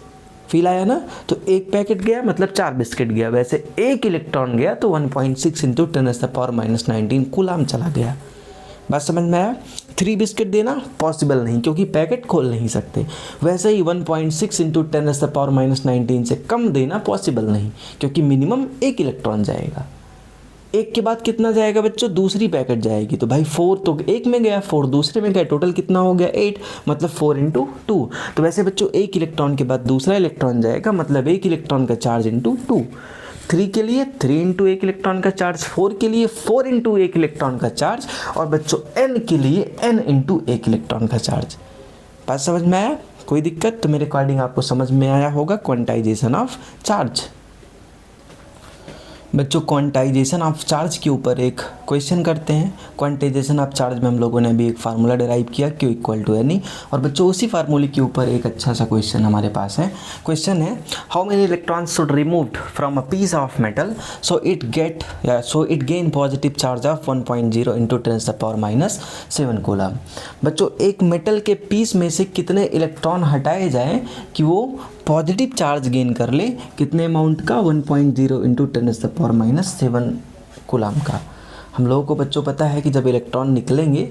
Speaker 1: Feel आया ना? तो एक पैकेट गया मतलब 4 बिस्किट गया, वैसे एक इलेक्ट्रॉन गया तो 1.6 इंटू 10⁻⁻19 कूलम चला गया। बात समझ में आया? 3 बिस्किट देना पॉसिबल नहीं क्योंकि पैकेट खोल नहीं सकते। वैसे ही 1.6 इंटू 10⁻⁻19 से कम देना पॉसिबल नहीं क्योंकि मिनिमम 1 इलेक्ट्रॉन जाएगा। 1 के बाद कितना जाएगा बच्चों, दूसरी पैकेट जाएगी। तो भाई 4 तो एक में गया, 4 दूसरे में गया, टोटल कितना हो गया 8, मतलब 4 इंटू 2। तो वैसे बच्चों 1 इलेक्ट्रॉन के बाद दूसरा इलेक्ट्रॉन जाएगा, मतलब 1 इलेक्ट्रॉन का चार्ज इंटू 2। 3 के लिए 3 इंटू 1 इलेक्ट्रॉन का चार्ज, 4 के लिए 4 इंटू 1 इलेक्ट्रॉन का चार्ज, और बच्चों n के लिए n इंटू 1 इलेक्ट्रॉन का चार्ज। बात समझ में आया? कोई दिक्कत? तो मेरे अकॉर्डिंग आपको समझ में आया होगा क्वांटाइजेशन ऑफ चार्ज। बच्चों क्वांटाइजेशन ऑफ चार्ज के ऊपर एक क्वेश्चन करते हैं। क्वांटाइजेशन ऑफ चार्ज में हम लोगों ने अभी एक फार्मूला डिराइव किया, Q equal to n e, और बच्चों उसी फार्मूले के ऊपर एक अच्छा सा क्वेश्चन हमारे पास है। क्वेश्चन है how many electrons should removed from a piece of metal so it gain positive charge of 1.0 into 10⁻⁷ coulomb. बच्चों एक मेटल के पीस में से कितने इलेक्ट्रॉन हटाए जाएं कि वो पॉजिटिव चार्ज गेन कर ले, कितने अमाउंट का, 1.0 इंटू 10⁻⁷ कूलम का। हम लोगों को बच्चों पता है कि जब इलेक्ट्रॉन निकलेंगे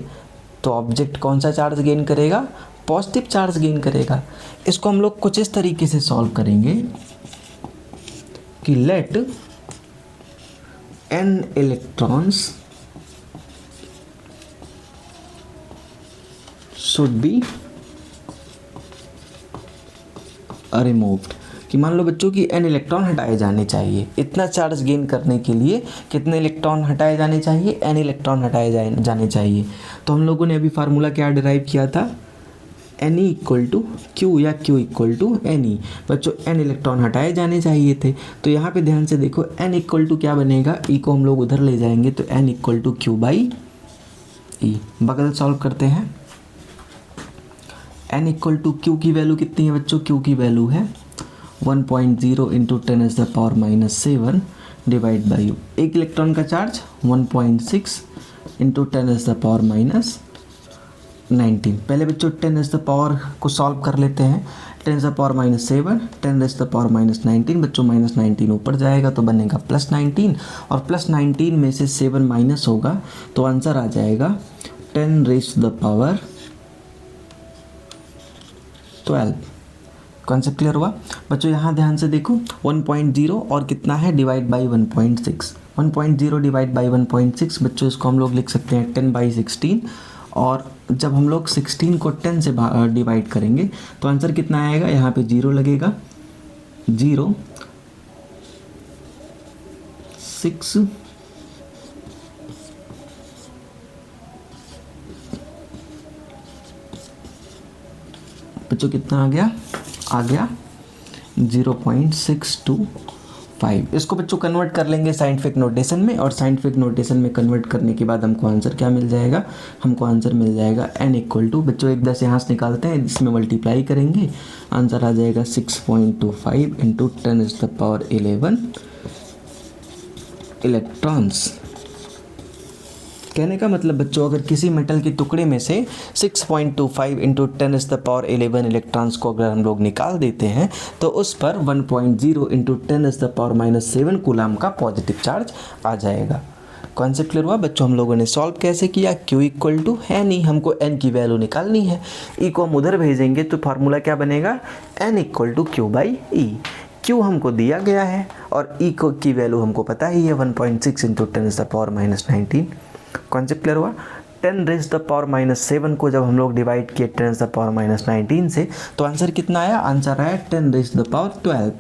Speaker 1: तो ऑब्जेक्ट कौन सा चार्ज गेन करेगा, पॉजिटिव चार्ज गेन करेगा। इसको हम लोग कुछ इस तरीके से सॉल्व करेंगे कि let n electrons should be removed, कि मान लो बच्चों कि n इलेक्ट्रॉन हटाए जाने चाहिए। इतना चार्ज गेन करने के लिए कितने इलेक्ट्रॉन हटाए जाने चाहिए, n इलेक्ट्रॉन हटाए जाने चाहिए। तो हम लोगों ने अभी फार्मूला क्या डिराइव किया था, n इक्वल टू क्यू या Q equal to n e. बच्चों n इलेक्ट्रॉन हटाए जाने चाहिए थे, तो यहाँ पे ध्यान से देखो n इक्वल टू क्या बनेगा, E को हम लोग उधर ले जाएंगे तो n equal to q by e. बगल सॉल्व करते हैं। n इक्वल टू क्यू की वैल्यू कितनी है बच्चों, Q की वैल्यू है 1.0 इंटू 10⁻⁷ डिवाइड बाई यू। एक इलेक्ट्रॉन का चार्ज 1.6 इंटू 10⁻⁹। पहले बच्चों 10⁻⁷ को सॉल्व कर लेते हैं। 10⁻⁷, 10⁻⁻19, बच्चों -19 ऊपर जाएगा तो बनेगा +19, और +19 में से 7 माइनस होगा तो आंसर आ जाएगा 10⁻12। कॉन्सेप्ट क्लियर हुआ बच्चों। यहाँ ध्यान से देखो 1.0 और कितना है, डिवाइड बाई 1.6। 1.0 डिवाइड बाई 1.6 बच्चों इसको हम लोग लिख सकते हैं 10/16, और जब हम लोग 16 को 10 से डिवाइड करेंगे तो आंसर कितना आएगा, यहाँ पे 0 लगेगा, 0 6 बच्चों कितना आ गया 0.625। इसको बच्चों कन्वर्ट कर लेंगे साइंटिफिक नोटेशन में, और साइंटिफिक नोटेशन में कन्वर्ट करने के बाद हमको आंसर क्या मिल जाएगा, हमको आंसर मिल जाएगा n इक्वल टू, बच्चों एक 10 यहाँ से निकालते हैं, इसमें मल्टीप्लाई करेंगे, आंसर आ जाएगा 6.25 इंटू 10⁻11 इलेक्ट्रॉन्स। कहने का मतलब बच्चों अगर किसी मेटल के टुकड़े में से 6.25 इंटू 10⁻11 इलेक्ट्रॉन्स को अगर हम लोग निकाल देते हैं तो उस पर 1.0 इंटू 10⁻⁷ कूलम का पॉजिटिव चार्ज आ जाएगा। कॉन्सेप्ट क्लियर हुआ बच्चों। हम लोगों ने सॉल्व कैसे किया, Q इक्वल टू है नहीं, हमको n की वैल्यू निकालनी है, E को हम उधर भेजेंगे तो फार्मूला क्या बनेगा, n equal to q by e. Q हमको दिया गया है और E को की वैल्यू हमको पता ही है 1.6 इंटू 10⁻⁻19। कॉन्सेप्ट क्लियर हुआ। 10⁻⁻7 को जब हम लोग डिवाइड किए 10⁻⁻19 से तो आंसर कितना आया, आंसर आया 10⁻12।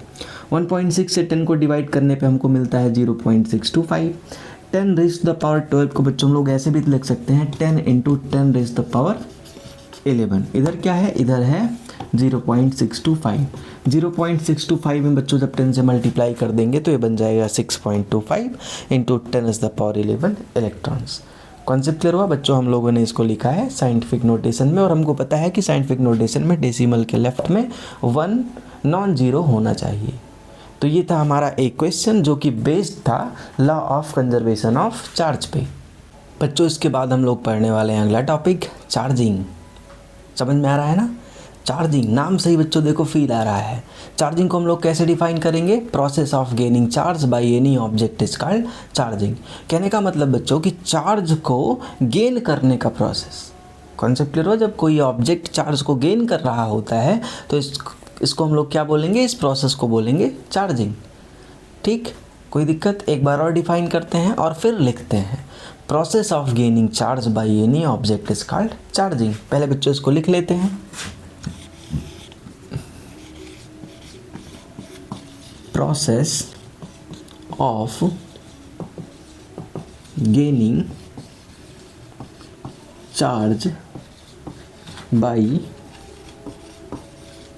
Speaker 1: 1.6 से 10 को डिवाइड करने पे हमको मिलता है 0.625। 10⁻12 को बच्चों हम लोग ऐसे भी लिख सकते हैं 10 इंटू 10⁻11। इधर क्या है, इधर है 0.625। 0.625 में बच्चों जब 10 से मल्टीप्लाई कर देंगे तो ये बन जाएगा 6.25 इंटू 10⁻11 इलेक्ट्रॉन्स। कॉन्सेप्ट क्लियर हुआ बच्चों। हम लोगों ने इसको लिखा है साइंटिफिक नोटेशन में, और हमको पता है कि साइंटिफिक नोटेशन में डेसिमल के लेफ्ट में 1 नॉन जीरो होना चाहिए। तो ये था हमारा एक क्वेश्चन जो कि बेस्ड था law of conservation of charge पे। बच्चों इसके बाद हम लोग पढ़ने वाले हैं अगला टॉपिक, चार्जिंग। समझ में आ रहा है ना, चार्जिंग नाम से ही बच्चों देखो फील आ रहा है। चार्जिंग को हम लोग कैसे डिफाइन करेंगे, process of gaining charge by any object is called charging. कहने का मतलब बच्चों कि चार्ज को गेन करने का प्रोसेस। कॉन्सेप्ट क्लियर हो, जब कोई ऑब्जेक्ट चार्ज को गेन कर रहा होता है तो इसको हम लोग क्या बोलेंगे, इस प्रोसेस को बोलेंगे चार्जिंग। ठीक, कोई दिक्कत, एक बार और डिफाइन करते हैं और फिर लिखते हैं। Process of gaining charge by any object is called charging. पहले बच्चों इसको लिख लेते हैं। Process of gaining charge by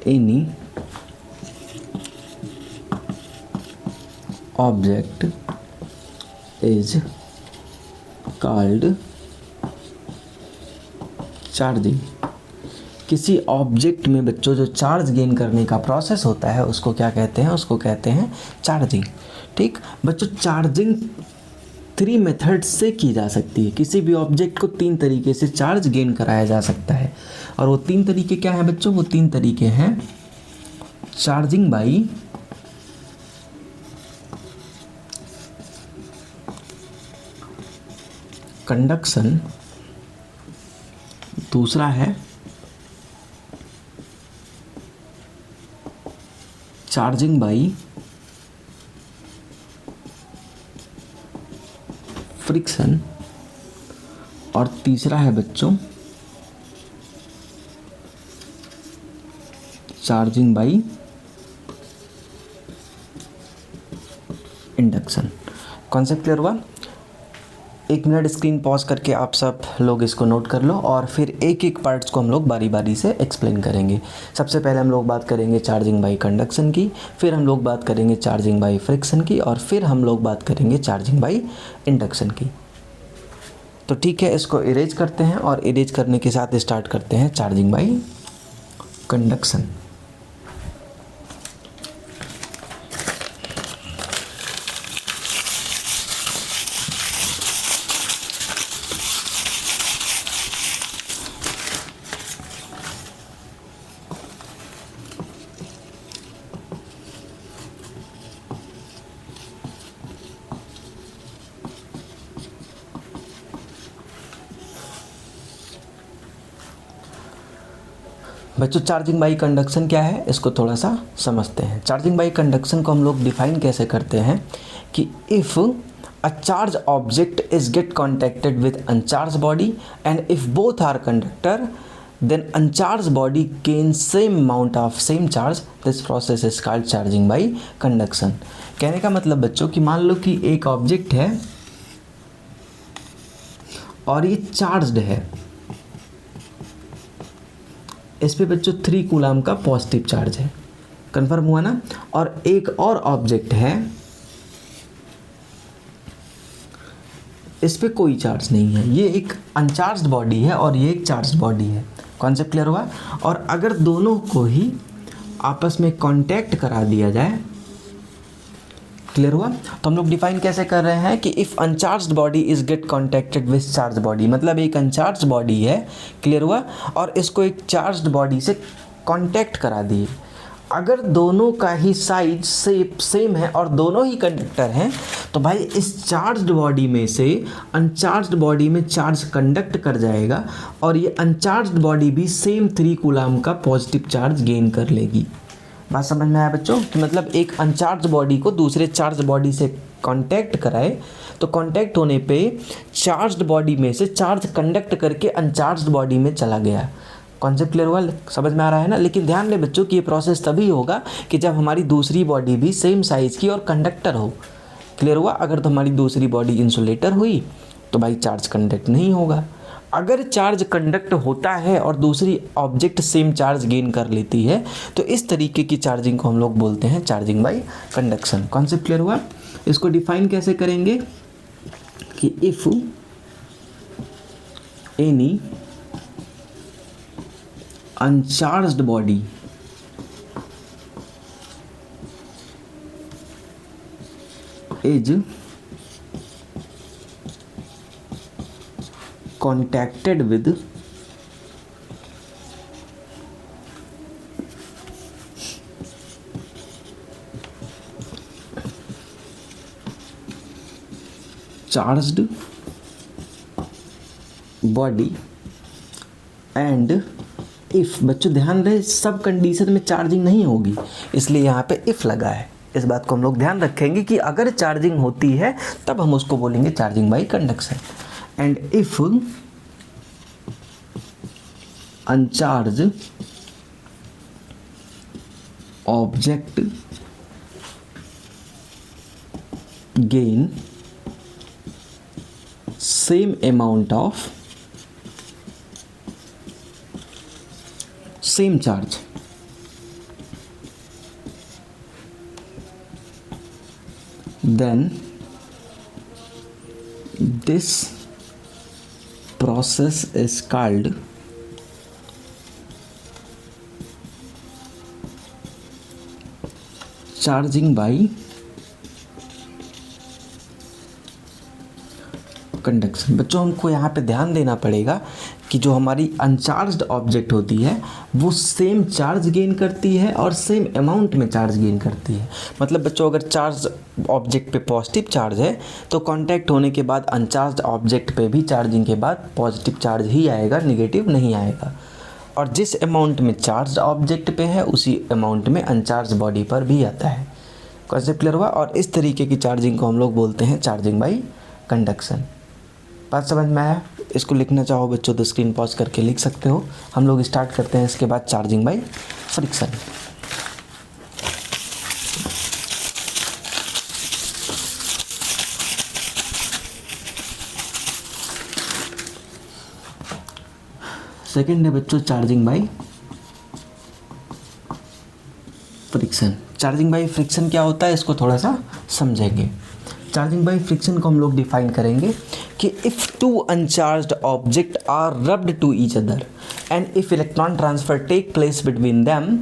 Speaker 1: any object is called charging. किसी ऑब्जेक्ट में बच्चों जो चार्ज गेन करने का प्रोसेस होता है उसको क्या कहते हैं, उसको कहते हैं चार्जिंग। ठीक बच्चों, चार्जिंग 3 मेथड से की जा सकती है। किसी भी ऑब्जेक्ट को 3 तरीके से चार्ज गेन कराया जा सकता है, और वो 3 तरीके क्या हैं बच्चों, वो 3 तरीके हैं चार्जिंग बाई कंडक्शन, दूसरा है चार्जिंग बाई फ्रिक्शन, और तीसरा है बच्चों charging by induction. Concept clear हुआ? 1 मिनट स्क्रीन पॉज करके आप सब लोग इसको नोट कर लो, और फिर एक एक पार्ट्स को हम लोग बारी बारी से एक्सप्लेन करेंगे। सबसे पहले हम लोग बात करेंगे चार्जिंग बाई कंडक्शन की, फिर हम लोग बात करेंगे चार्जिंग बाई फ्रिक्शन की, और फिर हम लोग बात करेंगे चार्जिंग बाई इंडक्शन की। तो ठीक है, इसको इरेज करते हैं, और इरेज करने के साथ स्टार्ट करते हैं चार्जिंग बाई कंडक्शन। बच्चों, चार्जिंग बाई कंडक्शन क्या है, इसको थोड़ा सा समझते हैं। चार्जिंग बाई कंडक्शन को हम लोग डिफाइन कैसे करते हैं कि if a charge object is get contacted with uncharge body and if both are conductor then uncharge body gain same amount of same charge, this process is called charging by conduction. कहने का मतलब बच्चों कि मान लो कि एक object है और ये चार्ज्ड है, इस पे बच्चों 3 कूलाम का पॉजिटिव चार्ज है, कन्फर्म हुआ ना। और एक और ऑब्जेक्ट है, इस पे कोई चार्ज नहीं है, ये एक अनचार्ज्ड बॉडी है और ये एक चार्ज्ड बॉडी है। कॉन्सेप्ट क्लियर हुआ? और अगर दोनों को ही आपस में कांटेक्ट करा दिया जाए, क्लियर हुआ? तो हम लोग डिफाइन कैसे कर रहे हैं कि if uncharged body is get contacted with charge body, मतलब एक अनचार्ज्ड बॉडी है, क्लियर हुआ, और इसको एक चार्ज्ड बॉडी से कांटेक्ट करा दिए। अगर दोनों का ही साइज सेम है और दोनों ही कंडक्टर हैं, तो भाई इस चार्ज्ड बॉडी में से अनचार्ज्ड बॉडी में चार्ज कंडक्ट कर जाएगा, और ये अनचार्ज्ड बॉडी भी सेम 3 कूलाम का पॉजिटिव चार्ज गेन कर लेगी। बात समझ में आया बच्चों? कि मतलब एक अनचार्ज बॉडी को दूसरे चार्ज बॉडी से कांटेक्ट कराए, तो कांटेक्ट होने पे चार्ज्ड बॉडी में से चार्ज कंडक्ट करके अनचार्ज्ड बॉडी में चला गया। कॉन्सेप्ट क्लियर हुआ? समझ में आ रहा है ना? लेकिन ध्यान दें बच्चों कि ये प्रोसेस तभी होगा कि जब हमारी दूसरी बॉडी भी सेम साइज़ की और कंडक्टर हो। क्लियर हुआ? अगर तो हमारी दूसरी बॉडी इंसुलेटर हुई तो भाई चार्ज कंडक्ट नहीं होगा। अगर चार्ज कंडक्ट होता है और दूसरी ऑब्जेक्ट सेम चार्ज गेन कर लेती है, तो इस तरीके की चार्जिंग को हम लोग बोलते हैं charging by conduction. Concept clear हुआ? इसको डिफाइन कैसे करेंगे कि if any uncharged body is contacted with charged body and if, बच्चों ध्यान रहे सब कंडीशन में चार्जिंग नहीं होगी, इसलिए यहाँ पे इफ़ लगा है। इस बात को हम लोग ध्यान रखेंगे कि अगर चार्जिंग होती है तब हम उसको बोलेंगे charging by conduction. And if uncharged object gain same amount of same charge, then this process is called charging by conduction. बच्चों हमको यहाँ पे ध्यान देना पड़ेगा कि जो हमारी अनचार्ज्ड ऑब्जेक्ट होती है वो सेम चार्ज गेन करती है और सेम अमाउंट में चार्ज गेन करती है। मतलब बच्चों अगर चार्ज ऑब्जेक्ट पे पॉजिटिव चार्ज है तो कांटेक्ट होने के बाद अनचार्ज्ड ऑब्जेक्ट पे भी चार्जिंग के बाद पॉजिटिव चार्ज ही आएगा, निगेटिव नहीं आएगा। और जिस अमाउंट में चार्ज ऑब्जेक्ट पे है उसी अमाउंट में अनचार्ज बॉडी पर भी आता है। कॉन्सेप्ट क्लियर हुआ? और इस तरीके की चार्जिंग को हम लोग बोलते हैं चार्जिंग बाई कंडक्शन। बात समझ में आया? इसको लिखना चाहो बच्चों तो स्क्रीन पॉज करके लिख सकते हो। हम लोग स्टार्ट करते हैं इसके बाद चार्जिंग बाई फ्रिक्शन। सेकेंड है बच्चों charging by friction. Charging by friction क्या होता है इसको थोड़ा सा समझेंगे। चार्जिंग बाई फ्रिक्शन को हम लोग डिफाइन करेंगे कि if two uncharged object are rubbed to each other and if electron transfer take place between them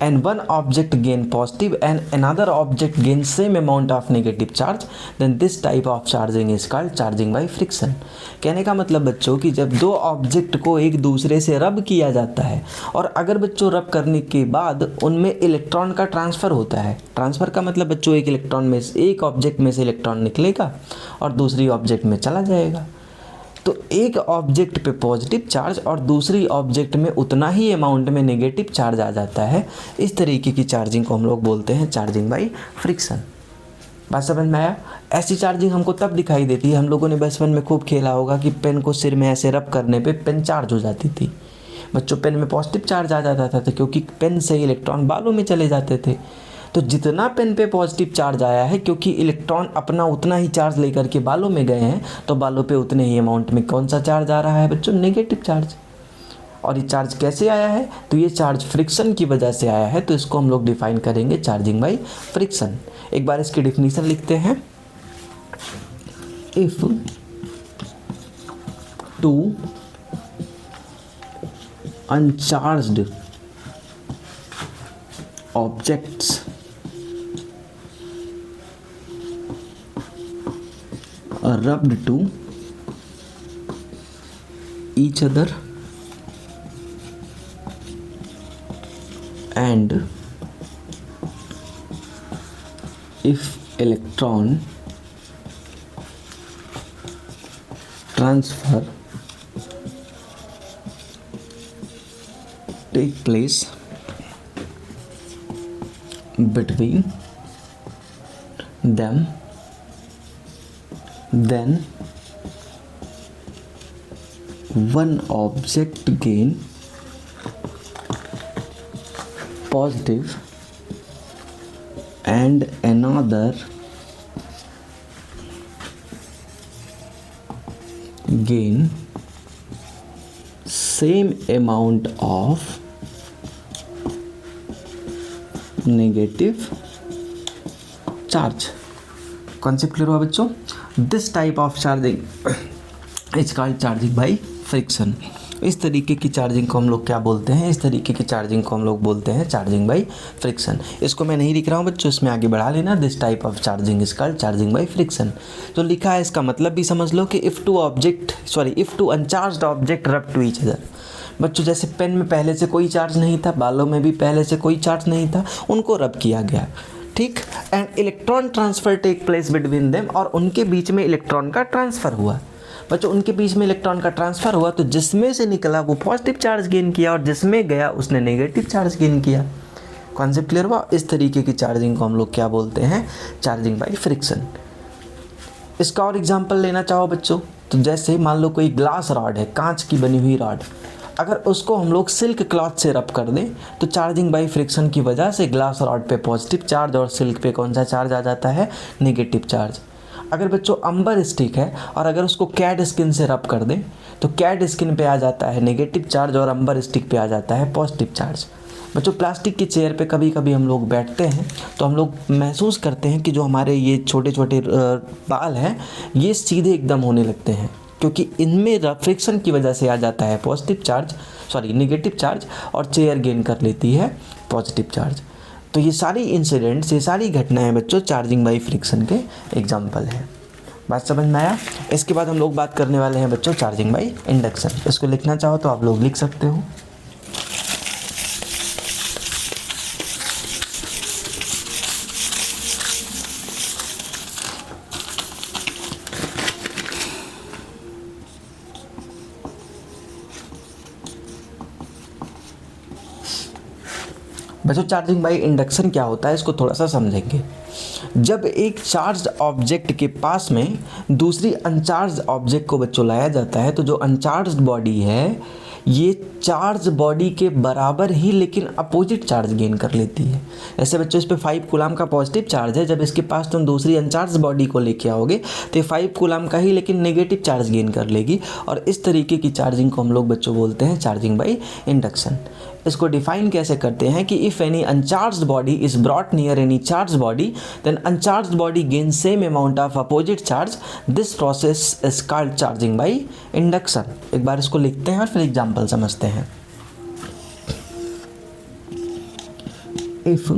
Speaker 1: and one object gain positive and another object gain same amount of negative charge, then this type of charging is called charging by friction। कहने का मतलब बच्चों कि जब दो object को एक दूसरे से रब किया जाता है और अगर बच्चों रब करने के बाद उनमें इलेक्ट्रॉन का ट्रांसफ़र होता है। ट्रांसफ़र का मतलब बच्चों एक इलेक्ट्रॉन में से एक ऑब्जेक्ट में से इलेक्ट्रॉन निकलेगा और दूसरी ऑब्जेक्ट में चला जाएगा। तो एक ऑब्जेक्ट पे पॉजिटिव चार्ज और दूसरी ऑब्जेक्ट में उतना ही अमाउंट में नेगेटिव चार्ज आ जाता है। इस तरीके की चार्जिंग को हम लोग बोलते हैं चार्जिंग बाई फ्रिक्शन। बात समझ में आया? ऐसी चार्जिंग हमको तब दिखाई देती है, हम लोगों ने बचपन में खूब खेला होगा कि पेन को सिर में ऐसे रब करने पे पेन चार्ज हो जाती थी। बच्चों पेन में पॉजिटिव चार्ज आ जाता था क्योंकि पेन से इलेक्ट्रॉन बालों में चले जाते थे। तो जितना पेन पे पॉजिटिव चार्ज आया है क्योंकि इलेक्ट्रॉन अपना उतना ही चार्ज लेकर के बालों में गए हैं तो बालों पे उतने ही अमाउंट में कौन सा चार्ज आ रहा है बच्चों? Negative charge. और ये चार्ज कैसे आया है? तो ये चार्ज फ्रिक्शन की वजह से आया है। तो इसको हम लोग डिफाइन करेंगे चार्जिंग बाई फ्रिक्शन। एक बार इसकी डिफिनीशन लिखते हैं। If two uncharged objects are rubbed to each other and if electron transfer take place between them, then one object gain positive and another gain same amount of negative charge। Concept clear हुआ बच्चों? This type of charging is called charging by friction. इस तरीके की charging को हम लोग क्या बोलते हैं? इस तरीके की चार्जिंग को हम लोग बोलते हैं चार्जिंग बाई फ्रिक्शन। इसको मैं नहीं लिख रहा हूँ बच्चों, इसमें आगे बढ़ा लेना। This type of charging is called charging by friction. जो लिखा है इसका मतलब भी समझ लो कि इफ़ टू अनचार्ज्ड ऑब्जेक्ट रब टू ईच अदर। बच्चों जैसे पेन में पहले से कोई चार्ज नहीं था, बालों में भी पहले से कोई चार्ज नहीं था, उनको रब किया गया, ठीक। And electron transfer take place between them, और उनके बीच में इलेक्ट्रॉन का ट्रांसफ़र हुआ। बच्चों उनके बीच में इलेक्ट्रॉन का ट्रांसफ़र हुआ तो जिसमें से निकला वो पॉजिटिव चार्ज गेन किया और जिसमें गया उसने नेगेटिव चार्ज गेन किया। कॉन्सेप्ट क्लियर हुआ? इस तरीके की चार्जिंग को हम लोग क्या बोलते हैं? Charging by friction. इसका और एग्जाम्पल लेना चाहो बच्चों तो जैसे मान लो कोई ग्लास रॉड है, कांच की बनी हुई रॉड, अगर उसको हम लोग सिल्क क्लॉथ से रब कर दें तो चार्जिंग बाई फ्रिक्शन की वजह से ग्लास रॉड पे पॉजिटिव चार्ज और सिल्क पे कौन सा चार्ज आ जाता है? Negative charge. अगर बच्चों अंबर स्टिक है और अगर उसको कैड स्किन से रब कर दें तो कैड स्किन पे आ जाता है नेगेटिव चार्ज और अंबर स्टिक पे आ जाता है पॉजिटिव चार्ज। बच्चों प्लास्टिक की चेयर पे कभी कभी हम लोग बैठते हैं तो हम लोग महसूस करते हैं कि जो हमारे ये छोटे छोटे बाल हैं ये सीधे एकदम होने लगते हैं, क्योंकि इनमें फ्रिक्शन की वजह से आ जाता है नेगेटिव चार्ज, और चेयर गेन कर लेती है पॉजिटिव चार्ज। तो ये सारी इंसिडेंट्स, ये सारी घटनाएं बच्चों चार्जिंग बाई फ्रिक्शन के एग्जाम्पल है। बात समझ में आया? इसके बाद हम लोग बात करने वाले हैं बच्चों चार्जिंग बाई इंडक्शन। इसको लिखना चाहो तो आप लोग लिख सकते हो। बच्चों चार्जिंग बाई इंडक्शन क्या होता है इसको थोड़ा सा समझेंगे। जब एक चार्ज ऑब्जेक्ट के पास में दूसरी अनचार्ज ऑब्जेक्ट को बच्चों लाया जाता है, तो जो अनचार्ज बॉडी है ये चार्ज बॉडी के बराबर ही लेकिन अपोजिट चार्ज गेन कर लेती है। ऐसे बच्चों इस पे 5 कूलाम का पॉजिटिव चार्ज है, जब इसके पास तुम दूसरी अनचार्ज बॉडी को लेके आओगे तो ये 5 कूलाम का ही लेकिन नेगेटिव चार्ज गेन कर लेगी, और इस तरीके की चार्जिंग को हम लोग बच्चों बोलते हैं चार्जिंग बाई इंडक्शन। इसको डिफाइन कैसे करते हैं कि if any uncharged body is brought near any charge body then uncharged body gain same amount of opposite charge. This process is called charging by induction. एक बार इसको लिखते हैं और फिर एग्जाम्पल समझते हैं। If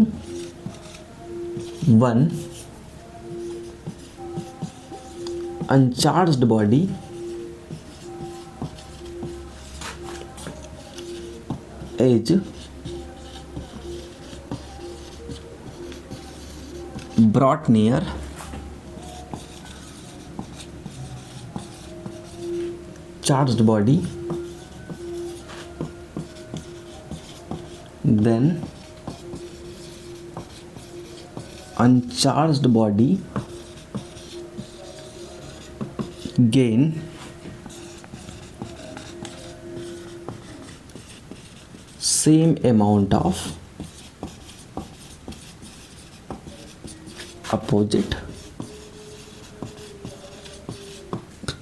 Speaker 1: one uncharged body is brought near charged body, then uncharged body gain same amount of opposite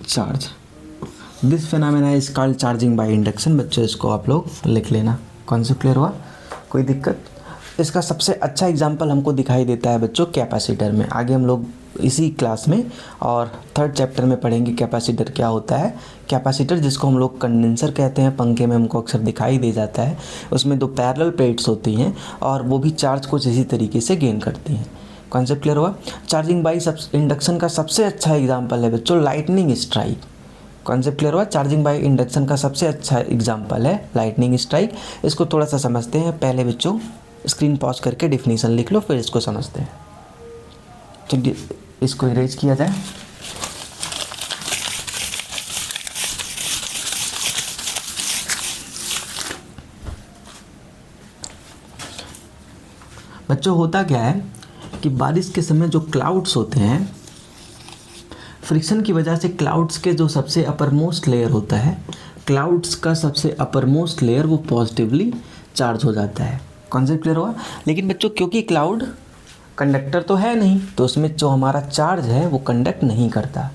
Speaker 1: charge. This phenomena is called charging by induction। बच्चों इसको आप लोग लिख लेना। कॉन्सेप्ट क्लियर हुआ? कोई दिक्कत? इसका सबसे अच्छा एग्जाम्पल हमको दिखाई देता है बच्चों कैपेसिटर में। आगे हम लोग इसी क्लास में और 3rd चैप्टर में पढ़ेंगे कैपेसिटर क्या होता है। कैपेसिटर जिसको हम लोग कंडेंसर कहते हैं, पंखे में हमको अक्सर दिखाई दे जाता है, उसमें 2 पैरेलल प्लेट्स होती हैं और वो भी चार्ज कुछ इसी तरीके से गेन करती हैं। कॉन्सेप्ट क्लियर हुआ? चार्जिंग बाई इंडक्शन का सबसे अच्छा एग्जाम्पल है बच्चों लाइटनिंग स्ट्राइक। कॉन्सेप्ट क्लियर हुआ? चार्जिंग बाई इंडक्शन का सबसे अच्छा एग्जाम्पल है लाइटनिंग स्ट्राइक। इसको थोड़ा सा समझते हैं। पहले बच्चों स्क्रीन पॉज करके डेफिनेशन लिख लो, फिर इसको समझते हैं। चलिए इसको इरेज किया जाए। बच्चों होता क्या है कि बारिश के समय जो क्लाउड्स होते हैं, फ्रिक्शन की वजह से क्लाउड्स के जो सबसे अपर मोस्ट लेयर होता है, क्लाउड्स का सबसे अपर मोस्ट लेयर वो पॉजिटिवली चार्ज हो जाता है। कॉन्सेप्ट क्लियर हुआ? लेकिन बच्चों क्योंकि क्लाउड कंडक्टर तो है नहीं, तो उसमें जो हमारा चार्ज है वो कंडक्ट नहीं करता।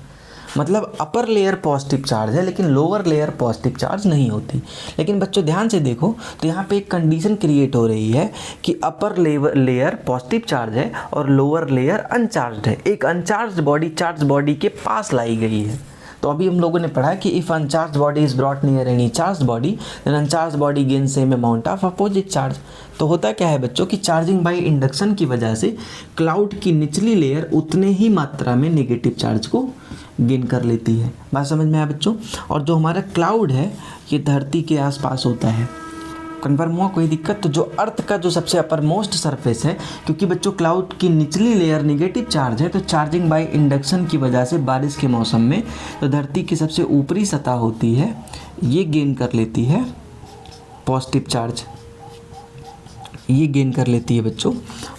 Speaker 1: मतलब अपर लेयर पॉजिटिव चार्ज है लेकिन लोअर लेयर पॉजिटिव चार्ज नहीं होती। लेकिन बच्चों ध्यान से देखो तो यहाँ पे एक कंडीशन क्रिएट हो रही है कि अपर लेयर पॉजिटिव चार्ज है और लोअर लेयर अनचार्ज है। एक अनचार्ज बॉडी चार्ज बॉडी के पास लाई गई है। तो अभी हम लोगों ने पढ़ा कि if uncharge body is brought near any charge body then uncharge body gain same amount of opposite charge. तो होता क्या है बच्चों कि चार्जिंग बाई इंडक्शन की वजह से क्लाउड की निचली लेयर उतने ही मात्रा में नेगेटिव चार्ज को गेन कर लेती है। बात समझ में आया बच्चों? और जो हमारा क्लाउड है ये धरती के आसपास होता है। कन्फर्म हुआ? कोई दिक्कत? तो जो अर्थ का जो सबसे अपर मोस्ट सरफेस है, क्योंकि बच्चों क्लाउड की निचली लेयर नेगेटिव चार्ज है, तो चार्जिंग बाई इंडक्शन की वजह से बारिश के मौसम में तो धरती की सबसे ऊपरी सतह होती है ये गेन कर लेती है पॉजिटिव चार्ज। ये गेन कर लेती है बच्चों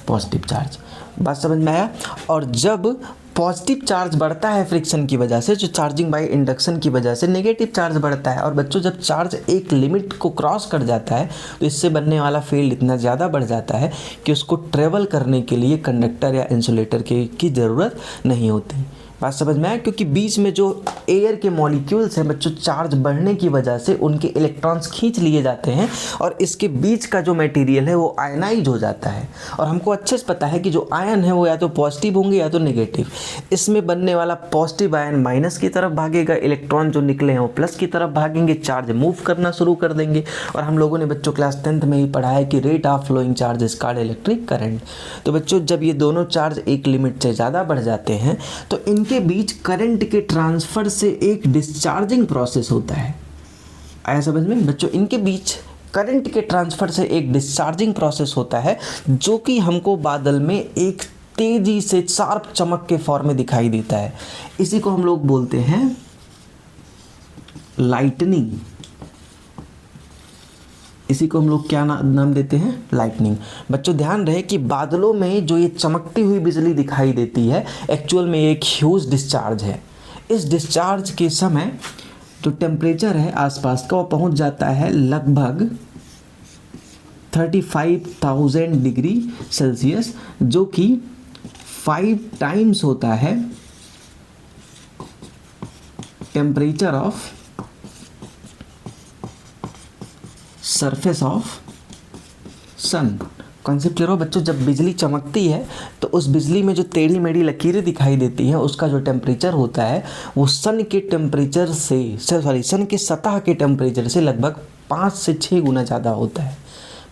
Speaker 1: पॉजिटिव चार्ज। बात समझ में आया? और जब पॉजिटिव चार्ज बढ़ता है फ्रिक्शन की वजह से, जो चार्जिंग बाई इंडक्शन की वजह से नेगेटिव चार्ज बढ़ता है। और बच्चों जब चार्ज एक लिमिट को क्रॉस कर जाता है तो इससे बनने वाला फील्ड इतना ज़्यादा बढ़ जाता है कि उसको ट्रेवल करने के लिए कंडक्टर या इंसुलेटर की ज़रूरत नहीं होती। बात समझ में आया, क्योंकि बीच में जो एयर के मॉलिक्यूल्स हैं बच्चों, चार्ज बढ़ने की वजह से उनके इलेक्ट्रॉन्स खींच लिए जाते हैं और इसके बीच का जो मटेरियल है वो आयनाइज हो जाता है। और हमको अच्छे से पता है कि जो आयन है वो या तो पॉजिटिव होंगे या तो नेगेटिव। इसमें बनने वाला पॉजिटिव आयन माइनस की तरफ भागेगा, इलेक्ट्रॉन जो निकले हैं वो प्लस की तरफ भागेंगे, चार्ज मूव करना शुरू कर देंगे। और हम लोगों ने बच्चों क्लास 10th में ही पढ़ा है कि rate of flowing charge is called electric current. तो बच्चों जब ये दोनों चार्ज एक लिमिट से ज़्यादा बढ़ जाते हैं तो इनके बीच करंट के ट्रांसफ़र से एक डिस्चार्जिंग प्रोसेस होता है। आया समझ में बच्चों? इनके बीच करंट के ट्रांसफ़र से एक डिस्चार्जिंग प्रोसेस होता है जो कि हमको बादल में एक तेज़ी से शार्प चमक के फॉर्म में दिखाई देता है। इसी को हम लोग बोलते हैं लाइटनिंग। इसी को हम लोग क्या नाम देते हैं? लाइटनिंग। बच्चों ध्यान रहे कि बादलों में जो ये चमकती हुई बिजली दिखाई देती है एक्चुअल में एक ह्यूज डिस्चार्ज है। इस डिस्चार्ज के समय जो टेम्परेचर है आसपास का वो पहुंच जाता है लगभग 35,000 डिग्री सेल्सियस, जो कि 5 टाइम्स होता है temperature of surface of sun. Concept clear हो बच्चों? जब बिजली चमकती है तो उस बिजली में जो टेढ़ी मेढ़ी लकीरें दिखाई देती हैं उसका जो टेम्परेचर होता है वो सन के टेम्परेचर से सन के सतह के टेम्परेचर से लगभग 5 से 6 गुना ज़्यादा होता है।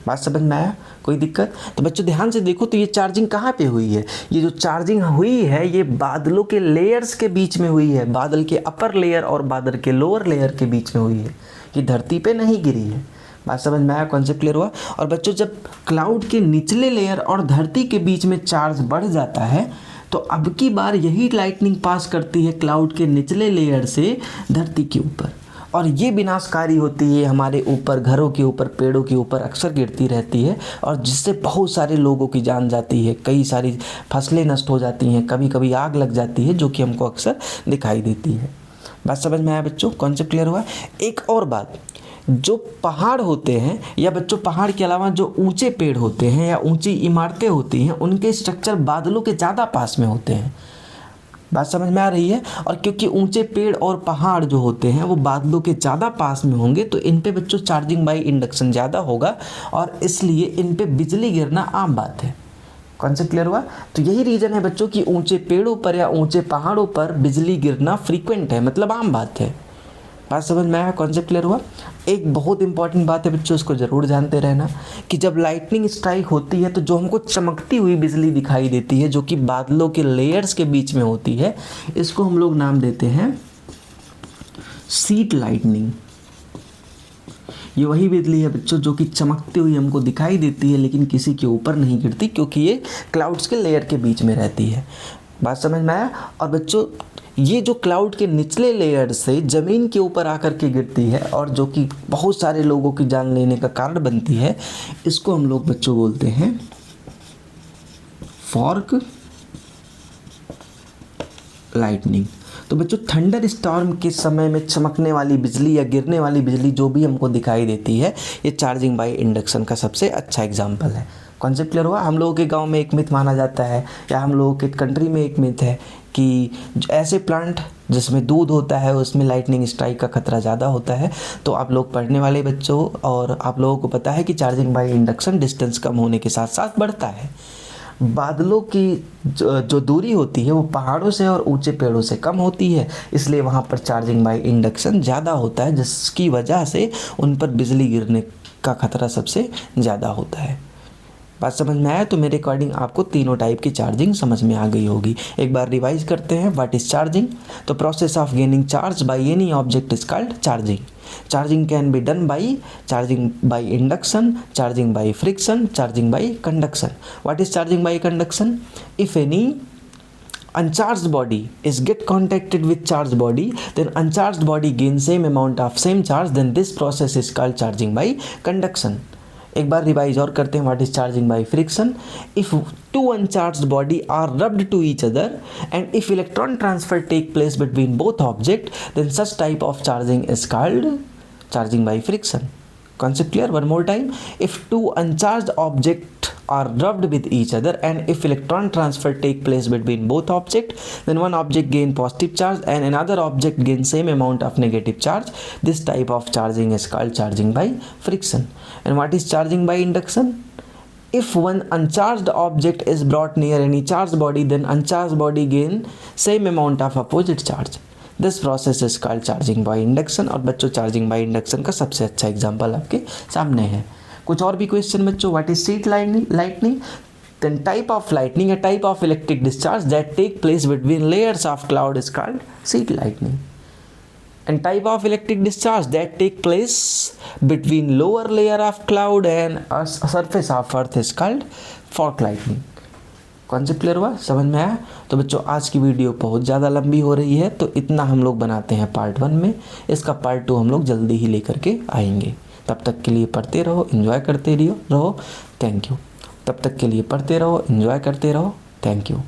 Speaker 1: बात समझ में आया? कोई दिक्कत? तो बच्चों ध्यान से देखो तो ये चार्जिंग कहाँ पे हुई है? ये जो चार्जिंग हुई है ये बादलों के लेयर्स के बीच में हुई है, बादल के अपर लेयर और बादल के लोअर लेयर के बीच में हुई है, ये धरती पे नहीं गिरी है। बात समझ में आया? कॉन्सेप्ट क्लियर हुआ? और बच्चों जब क्लाउड के निचले लेयर और धरती के बीच में चार्ज बढ़ जाता है तो अब की बार यही लाइटनिंग पास करती है क्लाउड के निचले लेयर से धरती के ऊपर, और ये विनाशकारी होती है हमारे ऊपर, घरों के ऊपर, पेड़ों के ऊपर अक्सर गिरती रहती है और जिससे बहुत सारे लोगों की जान जाती है, कई सारी फसलें नष्ट हो जाती हैं, कभी कभी आग लग जाती है जो कि हमको अक्सर दिखाई देती है। बात समझ में आया बच्चों? कॉन्सेप्ट क्लियर हुआ? एक और बात, जो पहाड़ होते हैं या बच्चों पहाड़ के अलावा जो ऊंचे पेड़ होते हैं या ऊंची इमारतें होती हैं उनके स्ट्रक्चर बादलों के ज़्यादा पास में होते हैं। बात समझ में आ रही है? और क्योंकि ऊंचे पेड़ और पहाड़ जो होते हैं वो बादलों के ज़्यादा पास में होंगे तो इन पे बच्चों चार्जिंग बाई इंडक्शन ज़्यादा होगा और इसलिए इन पे बिजली गिरना आम बात है। कॉन्सेप्ट क्लियर हुआ? तो यही रीज़न है बच्चों कि ऊंचे पेड़ों पर या ऊंचे पहाड़ों पर बिजली गिरना फ्रीक्वेंट है, मतलब आम बात है। बात समझ में आया? कॉन्सेप्ट क्लियर हुआ? एक बहुत इंपॉर्टेंट बात है बच्चों, इसको ज़रूर जानते रहना कि जब लाइटनिंग स्ट्राइक होती है तो जो हमको चमकती हुई बिजली दिखाई देती है जो कि बादलों के लेयर्स के बीच में होती है, इसको हम लोग नाम देते हैं सीट लाइटनिंग। ये वही बिजली है बच्चों जो कि चमकती हुई हमको दिखाई देती है लेकिन किसी के ऊपर नहीं गिरती क्योंकि ये क्लाउड्स के लेयर के बीच में रहती है। बात समझ में आया? और बच्चों ये जो क्लाउड के निचले लेयर से ज़मीन के ऊपर आकर के गिरती है और जो कि बहुत सारे लोगों की जान लेने का कारण बनती है, इसको हम लोग बच्चों बोलते हैं फॉर्क लाइटनिंग। तो बच्चों थंडर स्टॉर्म के समय में चमकने वाली बिजली या गिरने वाली बिजली जो भी हमको दिखाई देती है ये चार्जिंग बाय इंडक्शन का सबसे अच्छा एग्जाम्पल है। कॉन्सेप्ट क्लियर हुआ? हम लोगों के गांव में एक मिथ माना जाता है या हम लोगों के कंट्री में एक मिथ है कि ऐसे प्लांट जिसमें दूध होता है उसमें लाइटनिंग स्ट्राइक का खतरा ज़्यादा होता है। तो आप लोग पढ़ने वाले बच्चों और आप लोगों को पता है कि चार्जिंग बाय इंडक्शन डिस्टेंस कम होने के साथ साथ बढ़ता है। बादलों की जो दूरी होती है वो पहाड़ों से और ऊंचे पेड़ों से कम होती है, इसलिए वहाँ पर चार्जिंग बाय इंडक्शन ज़्यादा होता है जिसकी वजह से उन पर बिजली गिरने का खतरा सबसे ज़्यादा होता है। बात समझ में आया? तो मेरे अकॉर्डिंग आपको तीनों टाइप की चार्जिंग समझ में आ गई होगी। एक बार रिवाइज करते हैं। What is charging? तो process of gaining charge by any object is called charging. Charging can be done by charging by induction, charging by friction, charging by conduction. What is charging by conduction? If any uncharged body is get contacted with charged body, then uncharged body gains same amount of same charge, then this process is called charging by conduction. एक बार revise और करते हैं। What is charging by friction? If two uncharged body are rubbed to each other and if electron transfer take place between both object then such type of charging is called charging by friction. Concept clear? One more time. If two uncharged object are rubbed with each other, and if electron transfer take place between both objects, then one object gain positive charge and another object gain same amount of negative charge. This type of charging is called charging by friction. And what is charging by induction? If one uncharged object is brought near any charged body, then uncharged body gain same amount of opposite charge. This process is called charging by induction. और बच्चों charging by induction का सबसे अच्छा example आपके सामने है। कुछ और भी क्वेश्चन बच्चों, what is sheet lightning? Then type of lightning, a type of electric discharge that take place between layers of cloud is called sheet lightning. And type of electric discharge that take place between lower layer of cloud and a surface of earth is called fog lightning. Concept clear हुआ, समझ में आया? तो बच्चों आज की video बहुत ज़्यादा लंबी हो रही है, तो इतना हम लोग बनाते हैं पार्ट 1 में। इसका पार्ट 2 हम लोग जल्दी ही लेकर के आएंगे। तब तक के लिए पढ़ते रहो, एंजॉय करते रहो। Thank you. तब तक के लिए पढ़ते रहो, एंजॉय करते रहो। Thank you.